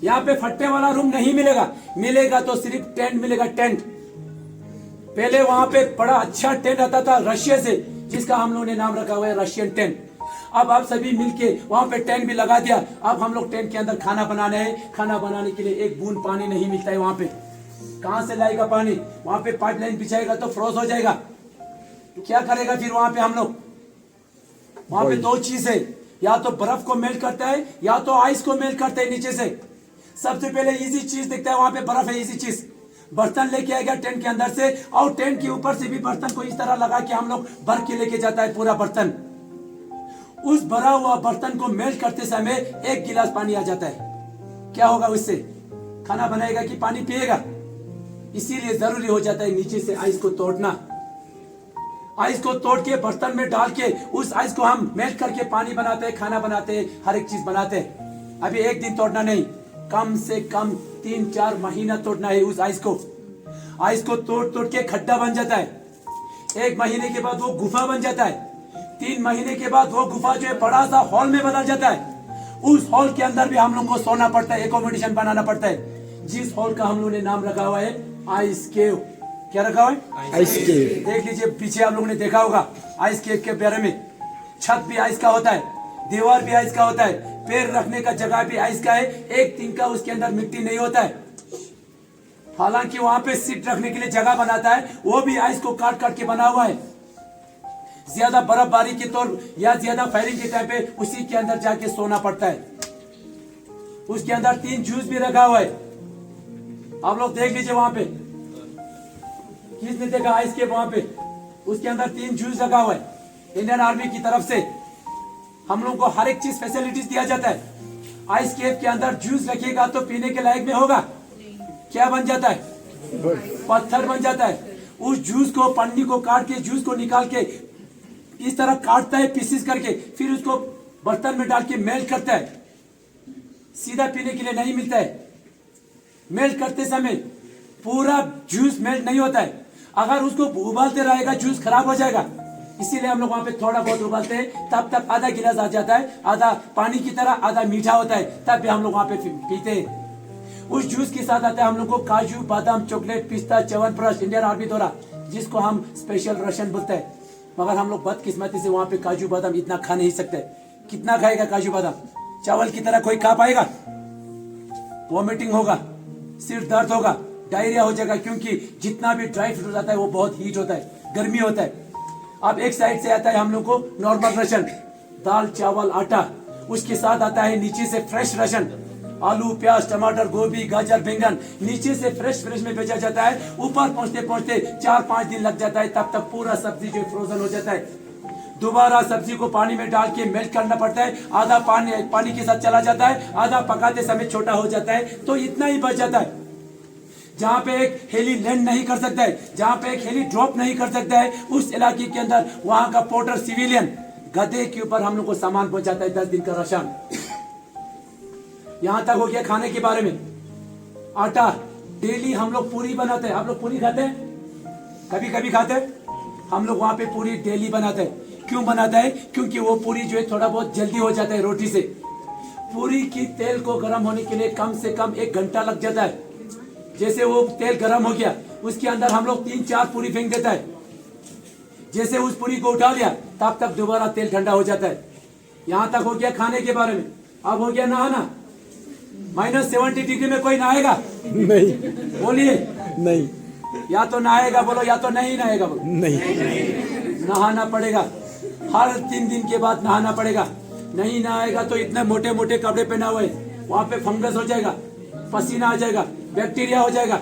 यहाँ पे फट्टे वाला रूम नहीं मिलेगा। मिलेगा तो सिर्फ टेंट मिलेगा, टेंट। पहले वहां पे बड़ा अच्छा टेंट आता था रशिया से, जिसका हम लोगों ने नाम रखा हुआ है रशियन टेंट। अब आप सभी मिलके वहां पे टेंट भी लगा दिया। अब हम लोग टेंट के अंदर खाना बनाने हैं। खाना बनाने के लिए एक बूंद पानी नहीं मिलता है वहां पे। कहां से लाएगा पानी? वहां पे पाइपलाइन बिछाएगा तो फ्रोज हो जाएगा। क्या करेगा फिर वहां पे हम लोग? वहां पे 2 चीज है, या तो बर्फ को मेल्ट करता है या तो आइस को मेल्ट करता है नीचे से। सबसे पहले इजी चीज दिखता है, वहां पे बर्फ है, इजी चीज। बर्तन लेके आएगा टेंट के अंदर से, और टेंट के ऊपर से भी बर्तन को इस तरह लगा के हम लोग भर के लेके जाता है पूरा बर्तन। उस भरा हुआ बर्तन को मेल्ट करते समय 1 गिलास पानी आ जाता है। क्या होगा उससे? खाना बनाएगा कि पानी पिएगा? इसीलिए जरूरी हो जाता है नीचे से आइस को तोड़ना। आइस को तोड़ के बर्तन में डाल के उस आइस को हम मेल्ट करके पानी बनाते हैं, खाना बनाते हैं, हर एक चीज बनाते हैं। अभी एक दिन तोड़ना नहीं, कम से कम 3-4 महीना तोड़ना है उस आइस को। आइस को तोड़ तोड़ के खड्डा बन जाता है। 1 महीने के बाद वो गुफा बन जाता है। 3 महीने के बाद वो गुफा जो है बड़ा सा हॉल में बदल जाता है। उस हॉल के अंदर भी हम लोग को सोना पड़ता है, एकोमोडेशन बनाना पड़ता है, जिस हॉल का हम लोगों ने नाम रखा हुआ है आइस केव। क्या रखा हुआ है?
आइस केव।
देख लीजिए पीछे आप लोगों ने देखा होगा आइस केव के बारे में। छत भी आइस का होता है, दीवार भी आइस का होता है, पैर रखने का जगह भी आइस का है। एक तिनका उसके अंदर मिट्टी नहीं होता है। हालांकि वहां पे सीट रखने के लिए जगह बनाता है, वो भी आइस को काट काट के बना हुआ है। ज्यादा बर्फबारी के तौर या ज्यादा फायरिंग के टाइम पे उसी के अंदर जाके सोना पड़ता है। उसके अंदर 3 जूस भी रखा हुआ है। आप लोग देख लीजिए वहां पे, किसने देखा आइस के? वहां पे उसके अंदर 3 जूस रखा हुआ है। इंडियन आर्मी की तरफ से हम लोग को हर एक चीज फैसिलिटीज दिया जाता है। आइस केव के अंदर जूस रखिएगा तो पीने के लायक में होगा? क्या बन जाता है? पत्थर बन जाता है। उस जूस को, पन्नी को काट के जूस को निकाल के इस तरह काटता है पीसेस करके, फिर उसको बर्तन में डाल के मेल्ट करता है। सीधा पीने के लिए नहीं मिलता है। मेल्ट करते समय पूरा जूस मेल्ट नहीं होता है। अगर उसको उबालते रहेगा जूस खराब हो जाएगा। इसीलिए हम लोग वहां पे थोड़ा बहुत उबालते हैं, तब तक आधा गिलास आ जाता है, आधा पानी की तरह, आधा मीठा होता है, तब भी हम लोग वहां पे पीते हैं। उस जूस के साथ आता है हम लोग को काजू, बादाम, चॉकलेट, पिस्ता, च्यवनप्राश, इंडियन आर्मी द्वारा, जिसको हम स्पेशल राशन बोलते हैं। मगर हम लोग बदकिस्मती से वहां पे काजू बादाम इतना खा नहीं सकते। कितना खाएगा काजू बादाम? चावल की तरह कोई खा पाएगा? वॉमिटिंग होगा, सिर दर्द होगा, डायरिया हो जाएगा, क्योंकि जितना भी ड्राई फ्रूट आता है वो बहुत हीट होता है, गर्मी होता है। अब एक साइड से आता है हम लोग को नॉर्मल राशन, दाल, चावल, आटा। उसके साथ आता है नीचे से फ्रेश राशन, आलू, प्याज, टमाटर, गोभी, गाजर, बैंगन नीचे से फ्रेश में बेचा जाता है। ऊपर पहुंचते 4-5 दिन लग जाता है, तब तक पूरा सब्जी जो फ्रोजन हो जाता है। दोबारा सब्जी को पानी में डाल के मेल्ट करना पड़ता है। आधा पानी के साथ चला जाता है, आधा पकाते समय छोटा हो जाता है, तो इतना ही बच जाता है। जहाँ पे एक हेली लैंड नहीं कर सकता है, जहाँ पे एक हेली ड्रॉप नहीं कर सकता है, उस इलाके के अंदर वहां का पोर्टर सिविलियन गधे के ऊपर हम लोग को सामान पहुंचाता है, 10 दिन का राशन। यहां तक हो गया खाने के बारे में। आटा डेली हम लोग पूरी बनाते हैं। आप लोग पूरी खाते हैं? कभी कभी खाते हैं। हम लोग वहां पे पूरी डेली बनाते हैं। क्यों बनाता है? क्योंकि वो पूरी जो है थोड़ा बहुत जल्दी हो जाता है रोटी से। पूरी की तेल को गर्म होने के लिए कम से कम 1 घंटा लग जाता है। जैसे वो तेल गर्म हो गया, उसके अंदर हम लोग 3-4 पूरी फेंक देता है। जैसे उस पूरी को उठा लिया, तब तक दोबारा तेल ठंडा हो जाता है। यहां तक हो गया खाने के बारे में। अब हो गया नहाना। -70 डिग्री में कोई नहाएगा?
नहीं।
बोलिए।
नहीं।
या तो नहाएगा बोलो, या तो नहीं नहाएगा बोलो।
नहीं।
नहाना पड़ेगा। हर 3 दिन के बाद नहाना पड़ेगा। नहीं नहाएगा तो इतने मोटे मोटे कपड़े पहना हुए, वहां पे फंगस हो जाएगा, पसीना आ जाएगा, बैक्टीरिया हो जाएगा।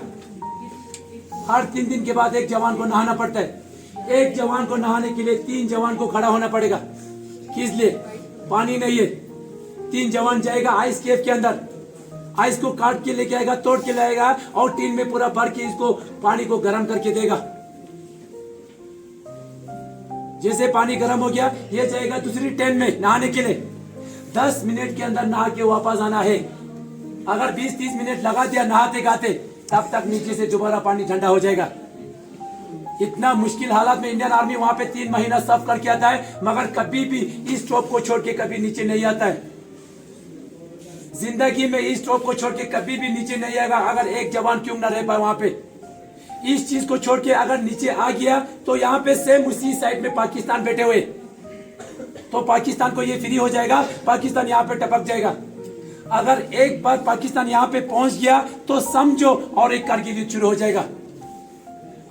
हर 3 दिन के बाद एक जवान को नहाना पड़ता है। एक जवान को नहाने के लिए 3 जवान को खड़ा होना पड़ेगा। किस लिए? पानी नहीं है। 3 जवान जाएगा आइस केव के अंदर, आइस को काट के लेके आएगा, तोड़ के लाएगा और टीन में पूरा भर के इसको पानी को गर्म करके देगा। जैसे पानी गर्म हो गया, ये जाएगा दूसरी टेन में नहाने के लिए। 10 मिनट के अंदर नहा के वापस आना है। अगर 20-30 मिनट लगा दिया नहाते गाते, तब तक नीचे से दोबारा पानी ठंडा हो जाएगा। इतना मुश्किल हालात में इंडियन आर्मी वहां पे 3 महीना सर्व करके आता है, मगर कभी भी इस स्टॉप को छोड़ के कभी नीचे नहीं आता है। जिंदगी में इस स्टॉप को छोड़ के कभी भी नीचे नहीं आएगा। अगर एक जवान क्यों ना रह पाए वहां पे, इस चीज को छोड़ के अगर नीचे आ गया तो यहाँ पे सेम उसी साइड में पाकिस्तान बैठे हुए, तो पाकिस्तान को ये फ्री हो जाएगा, पाकिस्तान यहाँ पे टपक जाएगा। अगर एक बार पाकिस्तान यहाँ पे पहुंच गया तो समझो और एक कारगिल युद्ध शुरू हो जाएगा।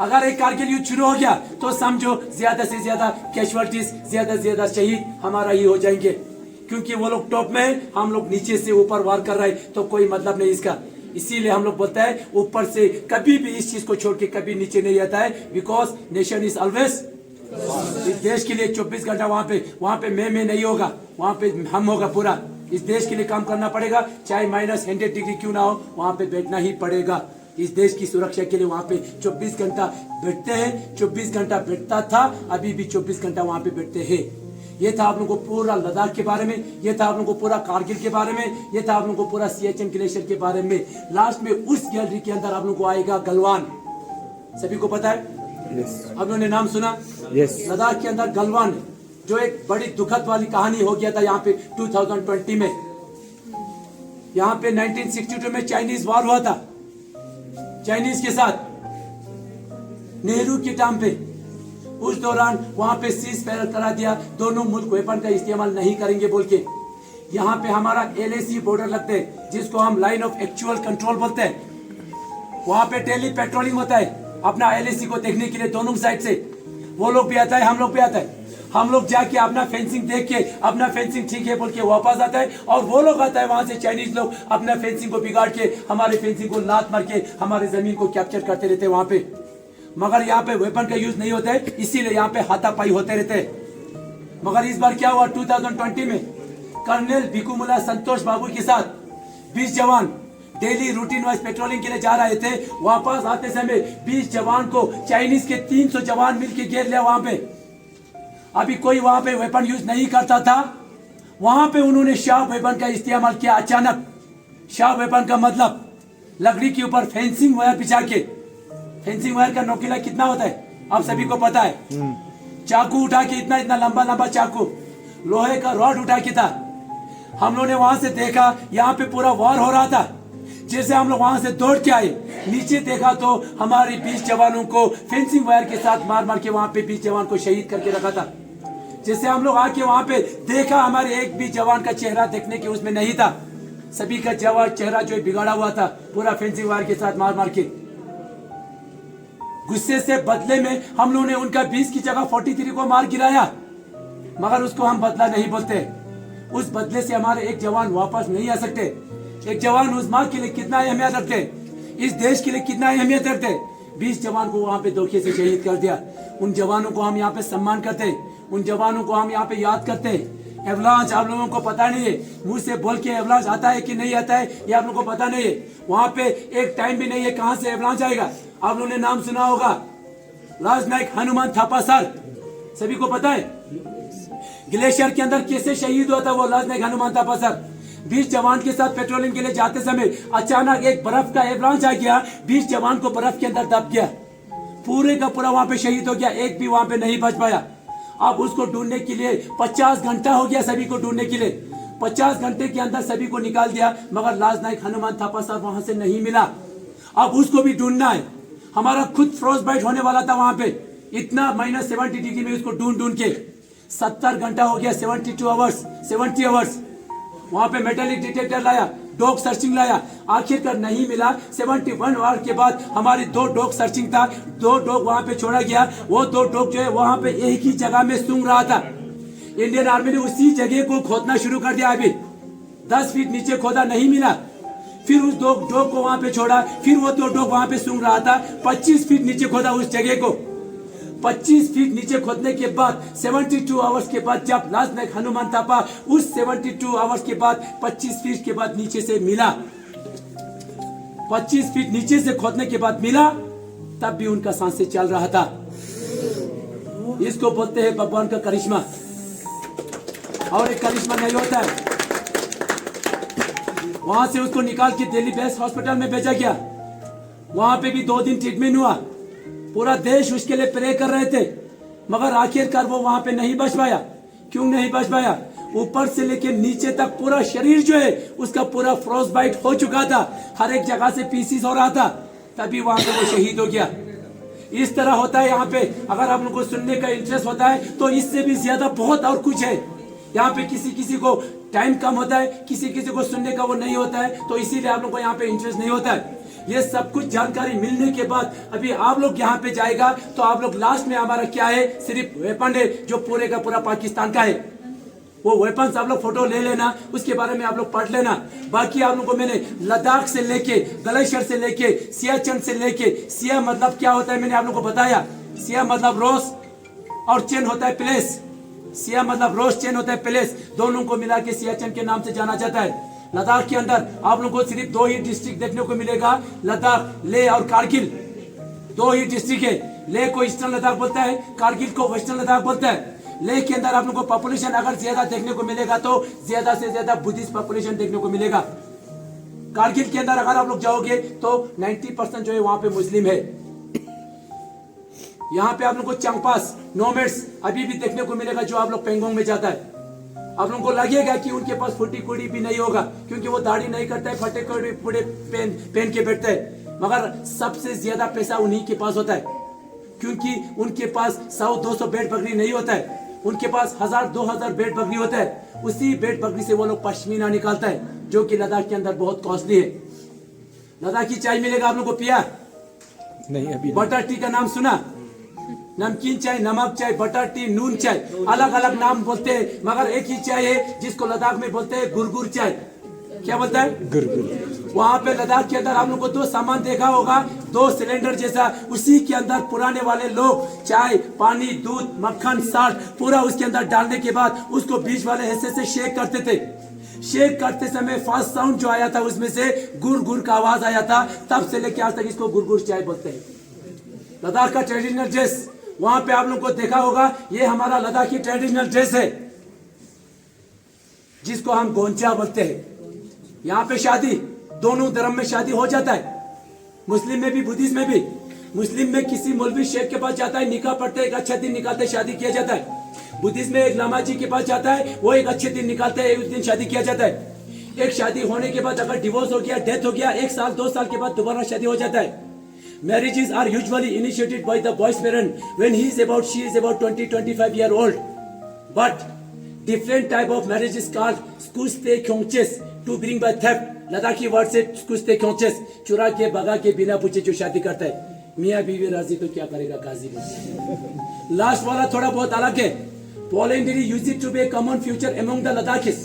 अगर एक कारगिल युद्ध शुरू हो गया तो समझो ज्यादा से ज्यादा कैजुअल्टीज, ज्यादा से ज्यादा शहीद हमारा ही हो जाएंगे, क्योंकि वो लोग टॉप में, हम लोग नीचे से ऊपर वार कर रहे हैं, तो कोई मतलब नहीं इसका। इसीलिए हम लोग बोलते हैं ऊपर से कभी भी इस चीज को छोड़ के कभी नीचे नहीं आता है, बिकॉज नेशन इज ऑलवेज। इस देश के लिए 24 घंटा वहां पे मैं नहीं होगा, वहां पे हम होगा पूरा। इस देश के लिए काम करना पड़ेगा, चाहे -100 डिग्री क्यों ना हो, वहां पे बैठना ही पड़ेगा। इस देश की सुरक्षा के लिए वहां पे 24 घंटा बैठते हैं। 24 घंटा बैठता था, अभी भी 24 घंटा वहां पे बैठते हैं। ये था आप लोगों को पूरा लद्दाख के बारे में, ये था आप लोगों को पूरा कारगिल के बारे में, ये था आप लोगों को पूरा सियाचिन ग्लेशियर के बारे में। लास्ट में उस गैलरी के अंदर आप लोगों को आएगा गलवान। सभी को पता है?
यस।
आप लोगों ने नाम सुना?
यस।
लद्दाख के अंदर गलवान, जो एक बड़ी दुखद वाली कहानी हो गया था यहाँ पे 2020 में। यहाँ पे 1962 में चाइनीज वॉर हुआ था, चाइनीज के साथ नेहरू के टाइम पे। उस दौरान वहां पे सीज फायर करा दिया, दोनों मुल्क वेपन का इस्तेमाल नहीं करेंगे बोल के। यहाँ पे हमारा LAC बॉर्डर लगते हैं, जिसको हम लाइन ऑफ एक्चुअल कंट्रोल बोलते हैं। वहां पे डेली पेट्रोलिंग होता है अपना LAC को देखने के लिए दोनों साइड से। वो लोग भी आता है, हम लोग भी आता है। हम लोग जाके अपना फेंसिंग देख के, अपना फेंसिंग ठीक है बोल के वापस आता है, और वो लोग आता है वहां से, चाइनीज लोग अपना फेंसिंग को बिगाड़ के, हमारे फेंसिंग को लात मार के हमारे जमीन को कैप्चर करते रहते हैं वहां पे। मगर यहाँ पे वेपन का यूज नहीं होता है, इसीलिए यहाँ पे हाथापाई होते रहते हैं। मगर इस बार क्या हुआ 2020 में, कर्नल भिकुमुला संतोष बाबू के साथ 20 जवान डेली रूटीन वाइज पेट्रोलिंग के लिए जा रहे थे। वापस आते समय 20 जवान को चाइनीज के 300 जवान मिलके घेर लिया वहां पे। अभी कोई वहां पे वेपन यूज नहीं करता था, वहां पे उन्होंने शार्प वेपन का इस्तेमाल किया अचानक। शार्प वेपन का मतलब लकड़ी के ऊपर फेंसिंग वायर बिछा के। फेंसिंग वायर का नोकीला कितना होता है आप सभी को पता है। चाकू उठा के, इतना इतना लंबा लंबा चाकू, लोहे का रॉड उठा के था। हम लोग ने वहां से देखा, यहाँ पे पूरा वॉर हो रहा था। जैसे हम लोग वहां से दौड़ के आए, नीचे देखा तो हमारे 20 जवानों को फेंसिंग वायर के साथ मार मार के वहां पे 20 जवान को शहीद करके रखा था। जैसे हम लोग आके वहां पे देखा, हमारे एक भी जवान का चेहरा देखने के उसमें नहीं था। सभी का चेहरा जो बिगाड़ा हुआ था, पूरा फेंसिंग वायर के साथ मार मार के। गुस्से से बदले में हम लोगों ने उनका 20 की जगह 43 को मार गिराया, मगर उसको हम बदला नहीं बोलते। उस बदले से हमारे एक जवान वापस नहीं आ सकते। एक जवान उस माँ के लिए कितना अहमियत रखते, इस देश के लिए कितना अहमियत रखते। 20 जवान को वहां पे धोखे से शहीद कर दिया। उन जवानों को हम यहाँ पे सम्मान करते, उन जवानों को हम यहाँ पे याद करते। एवलांच आप लोगों को पता नहीं है, मुंह से बोल के एवलांच आता है कि नहीं आता है ये आप लोगों को पता नहीं है। वहां पे एक टाइम भी नहीं है कहां से एवलांच आएगा। आप लोगों ने नाम सुना होगा लास्ट नाइक हनुमान थापा सर, सभी को पता है ग्लेशियर के अंदर कैसे शहीद हुआ था वो लास्ट नाइक हनुमान थापा सर। 20 जवान के साथ पेट्रोलिंग के लिए जाते समय अचानक एक बर्फ का एवलांच आ गया, 20 जवान को बर्फ के अंदर दब गया, पूरे का पूरा वहां पे शहीद हो गया, एक भी वहां पे नहीं बच पाया। अब उसको ढूंढने के लिए 50 घंटा हो गया, सभी को ढूंढने के लिए 50 घंटे के अंदर सभी को निकाल दिया, मगर लास्ट नाइक हनुमान थापा सर वहां से नहीं मिला। अब उसको भी ढूंढना है। हमारा खुद फ्रोस्ट बाइट होने वाला था वहां पे, इतना -70 डिग्री में उसको ढूंढ ढूंढ के 70 घंटा हो गया, 70 आवर्स वहां पे मेटालिक डिटेक्टर लाया, डॉग सर्चिंग लाया, आखिरकार नहीं मिला। 71 आवर के बाद हमारी 2 डॉग सर्चिंग था, 2 डॉग वहां पे छोड़ा गया। वो 2 डॉग जो है वहां पे एक ही जगह में सूंघ रहा था। इंडियन आर्मी ने उसी जगह को खोदना शुरू कर दिया। अभी 10 फीट नीचे खोदा, नहीं मिला। फिर उस डॉग को वहां पे छोड़ा, फिर वो 2 डॉग वहां पे सूंघ रहा था। 25 फीट नीचे खोदा उस जगह को। 25 फीट नीचे खोदने के बाद 72 आवर्स के बाद जब लास्ट नाइक हनुमान थापा उस 72 आवर्स के बाद 25 फीट के बाद नीचे से मिला, 25 फीट नीचे से खोदने के बाद मिला, तब भी उनका सांसें चल रहा था। इसको बोलते हैं भगवान का करिश्मा, और एक करिश्मा नहीं होता है। वहां से उसको निकाल के दिल्ली बेस्ट हॉस्पिटल में भेजा गया। वहां पे भी 2 दिन ट्रीटमेंट हुआ। पूरा देश उसके लिए प्रे कर रहे थे, मगर आखिरकार वो वहां पे नहीं बच पाया। क्यों नहीं बच पाया? ऊपर से लेके नीचे तक पूरा शरीर जो है उसका पूरा फ्रोस्ट बाइट हो चुका था, हर एक जगह से पीसीस हो रहा था, तभी वहां पे वो शहीद हो गया। इस तरह होता है यहाँ पे। अगर आप लोगों को सुनने का इंटरेस्ट होता है तो इससे भी ज्यादा बहुत और कुछ है। यहाँ पे किसी को टाइम कम होता है, किसी को सुनने का वो नहीं होता है, तो इसीलिए आप लोगों को यहाँ पे इंटरेस्ट नहीं होता है। ये सब कुछ जानकारी मिलने के बाद अभी आप लोग यहाँ पे जाएगा तो आप लोग लास्ट में हमारा क्या है, सिर्फ वेपन है जो पूरे का पूरा पाकिस्तान का है। वो वेपन आप लोग फोटो ले लेना, उसके बारे में आप लोग पढ़ लेना। बाकी आप लोगों को मैंने लद्दाख से लेके, ग्लेशियर से लेके, सियाचिन से लेके, सिया मतलब क्या होता है मैंने आप लोग को बताया। सिया मतलब रोज और चेन होता है प्लेस। सिया मतलब रोज, चेन होता है प्लेस, दोनों को मिला के सियाचिन के नाम से जाना जाता है। लद्दाख के अंदर आप लोगों को सिर्फ 2 ही डिस्ट्रिक्ट देखने को मिलेगा, लद्दाख, लेह और कारगिल। 2 ही डिस्ट्रिक्ट है। लेह को ईस्टर्न लद्दाख बोलता है, कारगिल को वेस्टर्न लद्दाख बोलता है। लेह के अंदर आप लोगों को पॉपुलेशन अगर ज्यादा देखने को मिलेगा तो ज्यादा से ज्यादा बुद्धिस्ट पॉपुलेशन देखने को मिलेगा। कारगिल के अंदर अगर आप लोग जाओगे तो 90% जो है वहां पे मुस्लिम है। यहाँ पे आप लोग को चंगपास, नोमैड्स अभी भी देखने को मिलेगा जो आप लोग पेंगोंग में जाता है। आप लोगों को लगेगा कि उनके पास फुटी कुड़ी भी नहीं होगा, क्योंकि वो दाढ़ी नहीं करता है, फटे कुड़ी पूरे पहन के बैठता है, मगर सबसे ज्यादा पैसा उन्हीं के पास होता है, क्योंकि उनके पास 100-200 भेड़ बकरी नहीं होता है, उनके पास 1000-2000 भेड़ बकरी होता है। उसी भेड़ बकरी से वो लोग पश्मीना निकालता है, जो कि लद्दाख के अंदर बहुत कॉस्टली है। लद्दाखी चाय मिलेगा, आप लोग को पिया
नहीं अभी।
बटर टी का नाम सुना? नमकीन चाय, नमक चाय, बटर टी, नून चाय, अलग अलग नाम बोलते हैं, मगर एक ही चाय है जिसको लद्दाख में बोलते हैं गुरगुर चाय। क्या बोलता है? गुरगुर। वहां पे लद्दाख के अंदर आप लोग को 2 सामान देखा होगा, 2 सिलेंडर जैसा, उसी के अंदर पुराने वाले लोग चाय, पानी, दूध, मक्खन, साल्ट पूरा उसके अंदर डालने के बाद उसको बीच वाले हिस्से से शेक करते थे। शेक करते समय फर्स्ट साउंड जो आया था उसमें से गुर गुर का आवाज आया था, तब से लेकर आज तक इसको गुरगुर चाय बोलते हैं। लद्दाख का ट्रेडिशनल ड्रेस वहां पे आप लोगों को देखा होगा, ये हमारा लद्दाखी ट्रेडिशनल ड्रेस है जिसको हम गोंचा बोलते हैं। यहाँ पे शादी, दोनों धर्म में शादी हो जाता है, मुस्लिम में भी बुद्धिस्ट में भी। मुस्लिम में किसी मौलवी शेख के पास जाता है, निकाह पढ़ते एक अच्छा दिन निकालते शादी किया जाता है। बुद्धिस्ट में एक लामा जी के पास जाता है, वो एक अच्छे दिन निकालते हैं, उस दिन शादी किया जाता है। एक शादी होने के बाद अगर डिवोर्स हो गया, डेथ हो गया, 1 साल 2 साल के बाद दोबारा शादी हो जाता है। Marriages are usually initiated by the boy's parent when she is about 20-25 year old. But different type of marriage is called skuste kyongches to bring by theft. Ladakhi word से skuste kyongches, चुरा के भगा के बिना पूछे जो शादी करता है। मियाँ बीवी राजी तो क्या करेगा काजी में। लास्ट वाला थोड़ा बहुत अलग है। Polyandry used to be a common feature among the Ladakhis.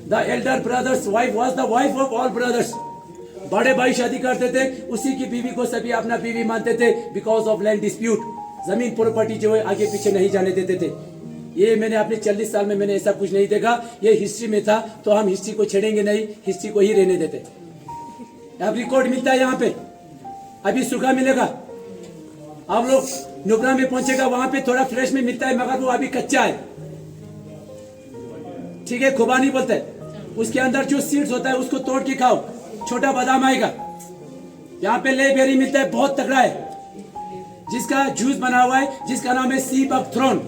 The Elder brother's wife was the wife of all brothers. बड़े भाई शादी करते थे, उसी की बीवी को सभी अपना बीवी मानते थे बिकॉज ऑफ लैंड डिस्प्यूट। जमीन प्रॉपर्टी जो है आगे पीछे नहीं जाने देते थे। ये मैंने अपने 40 साल में मैंने ऐसा कुछ नहीं देखा। ये हिस्ट्री में था, तो हम हिस्ट्री को छेड़ेंगे नहीं, हिस्ट्री को ही रहने देते। अब रिकॉर्ड मिलता है यहाँ पे, अभी सूखा मिलेगा। आप लोग नुब्रा में पहुंचेगा, वहां पे थोड़ा फ्रेश में मिलता है, मगर वो अभी कच्चा है। ठीक है, खुबानी बोलते हैं। उसके अंदर जो सीड्स होता है उसको तोड़ के खाओ, छोटा बादाम आएगा। यहाँ पे ले बेरी मिलता है, बहुत तगड़ा है, जिसका जूस बना हुआ है, जिसका नाम है सीप ऑफ थ्रोन।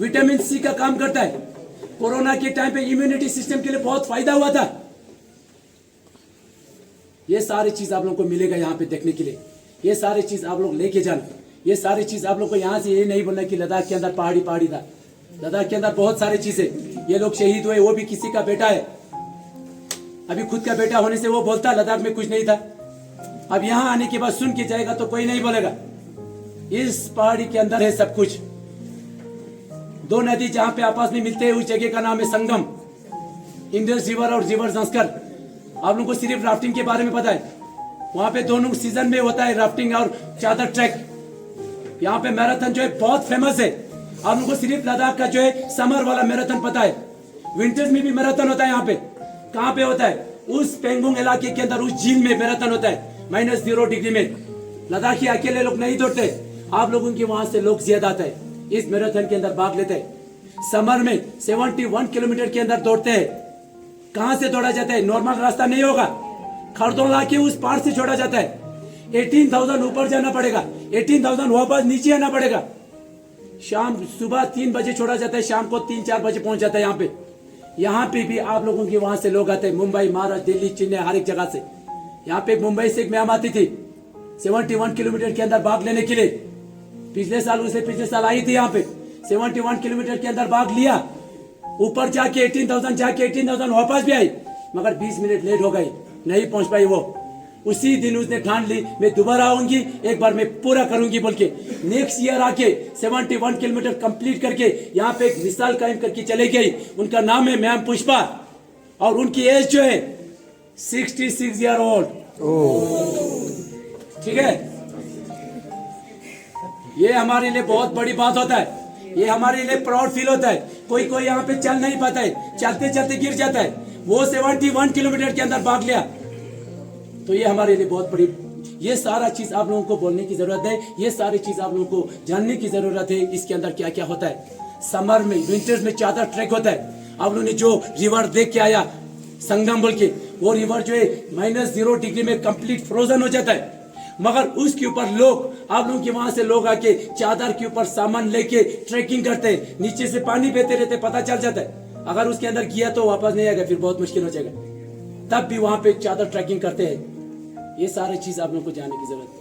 विटामिन सी का काम करता है। कोरोना के टाइम पे इम्यूनिटी सिस्टम के लिए बहुत फायदा हुआ था। ये सारी चीज आप लोगों को मिलेगा यहाँ पे देखने के लिए। ये सारी चीज आप लोग लेके जाना। ये सारी चीज आप लोग को यहाँ से ये नहीं बोलना कि लद्दाख के अंदर पहाड़ी पहाड़ी था। लद्दाख के अंदर बहुत सारी चीजें। ये लोग शहीद हुए, वो भी किसी का बेटा है। अभी खुद का बेटा होने से वो बोलता लद्दाख में कुछ नहीं था। अब यहाँ आने के बाद सुन के जाएगा तो कोई नहीं बोलेगा। इस पहाड़ी के अंदर है सब कुछ। दो नदी जहाँ पे आपस में मिलते हैं, उस जगह का नाम है संगम, इंडस रिवर और रिवर संस्कर। आप लोगों को सिर्फ राफ्टिंग के बारे में पता है। वहाँ पे दोनों सीजन में होता है राफ्टिंग और चादर ट्रैक। यहाँ पे मैराथन जो है बहुत फेमस है। आप लोगों को सिर्फ लद्दाख का जो है समर वाला मैराथन पता है, विंटर्स में भी मैराथन होता है। यहाँ पे कहाँ पे होता है? उस पेंगोंग इलाके के अंदर, उस झील में मैराथन होता है, -0 डिग्री में। लद्दाखी अकेले लोग नहीं दौड़ते, आप लोगों के वहां से लोग ज्यादा आते हैं, इस मैराथन के अंदर भाग लेते हैं। समर में 71 किलोमीटर के अंदर दौड़ते हैं। कहां से दौड़ा जाता है? नॉर्मल रास्ता नहीं होगा, खरदोला के उस पार से छोड़ा जाता है। 18,000 ऊपर जाना पड़ेगा, 18,000 वापस नीचे आना पड़ेगा। शाम सुबह 3 बजे छोड़ा जाता है, शाम को 3-4 बजे पहुंच जाता है यहाँ पे। यहाँ पे भी आप लोगों के वहां से लोग आते हैं, मुंबई, महाराष्ट्र, दिल्ली, चेन्नई, हर एक जगह से। यहाँ पे मुंबई से एक मैम आती थी 71 किलोमीटर के अंदर भाग लेने के लिए। पिछले साल आई थी यहाँ पे, 71 किलोमीटर के अंदर भाग लिया। ऊपर जाके 18,000 वापस भी आई, मगर 20 मिनट लेट हो गई, नहीं पहुंच पाई वो। उसी दिन उसने ठान ली, मैं दोबारा आऊंगी, एक बार मैं पूरा करूंगी बोल के। नेक्स्ट ईयर आके 71 किलोमीटर कंप्लीट करके यहाँ पे एक मिसाल कायम करके चले गई। उनका नाम है मैम पुष्पा, और उनकी एज जो है 66 ईयर ओल्ड। ठीक है, ये हमारे लिए बहुत बड़ी बात होता है। ये हमारे लिए प्राउड फील होता है। कोई कोई यहाँ पे चल नहीं पाता है, चलते चलते गिर जाता है। वो 71 किलोमीटर के अंदर भाग लिया, तो ये हमारे लिए बहुत बड़ी। ये सारा चीज आप लोगों को बोलने की जरूरत है, ये सारी चीज आप लोगों को जानने की जरूरत है। इसके अंदर क्या क्या होता है। समर में, विंटर्स में चादर ट्रैक होता है। आप लोगों ने जो रिवर देख के आया संगम बोल के, वो रिवर जो है -0 डिग्री में कंप्लीट फ्रोजन हो जाता है, मगर उसके ऊपर लोग, आप लोगों के वहां से लोग आके चादर के ऊपर सामान लेके ट्रैकिंग करते हैं। नीचे से पानी बहते रहते, पता चल जाता है। अगर उसके अंदर किया तो वापस नहीं आएगा, फिर बहुत मुश्किल हो जाएगा। तब भी वहां पे चादर ट्रैकिंग करते हैं। ये सारी चीज आप लोगों को जानने की जरूरत है।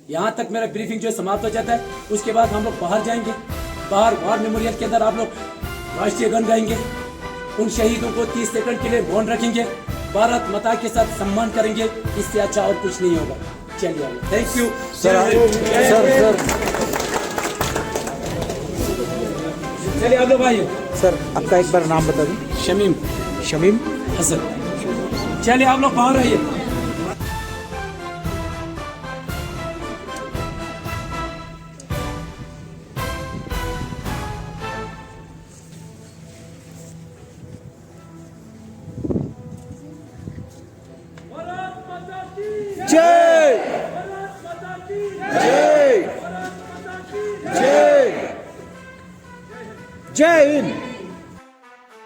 यहाँ तक मेरा ब्रीफिंग जो है समाप्त हो जाता है। उसके बाद हम लोग बाहर जाएंगे। बाहर वार मेमोरियल के अंदर आप लोग राष्ट्रीय गान गाएंगे, उन शहीदों को 30 सेकंड के लिए मौन रखेंगे, भारत माता के साथ सम्मान करेंगे। इससे अच्छा और कुछ नहीं होगा। चलिए, थैंक यू सर। चलिए आप लोग आइए।
सर आपका एक बार नाम बता दें। शमीम
हसन। चलिए आप लोग बाहर आइए।
जय जय जय जय हिंद।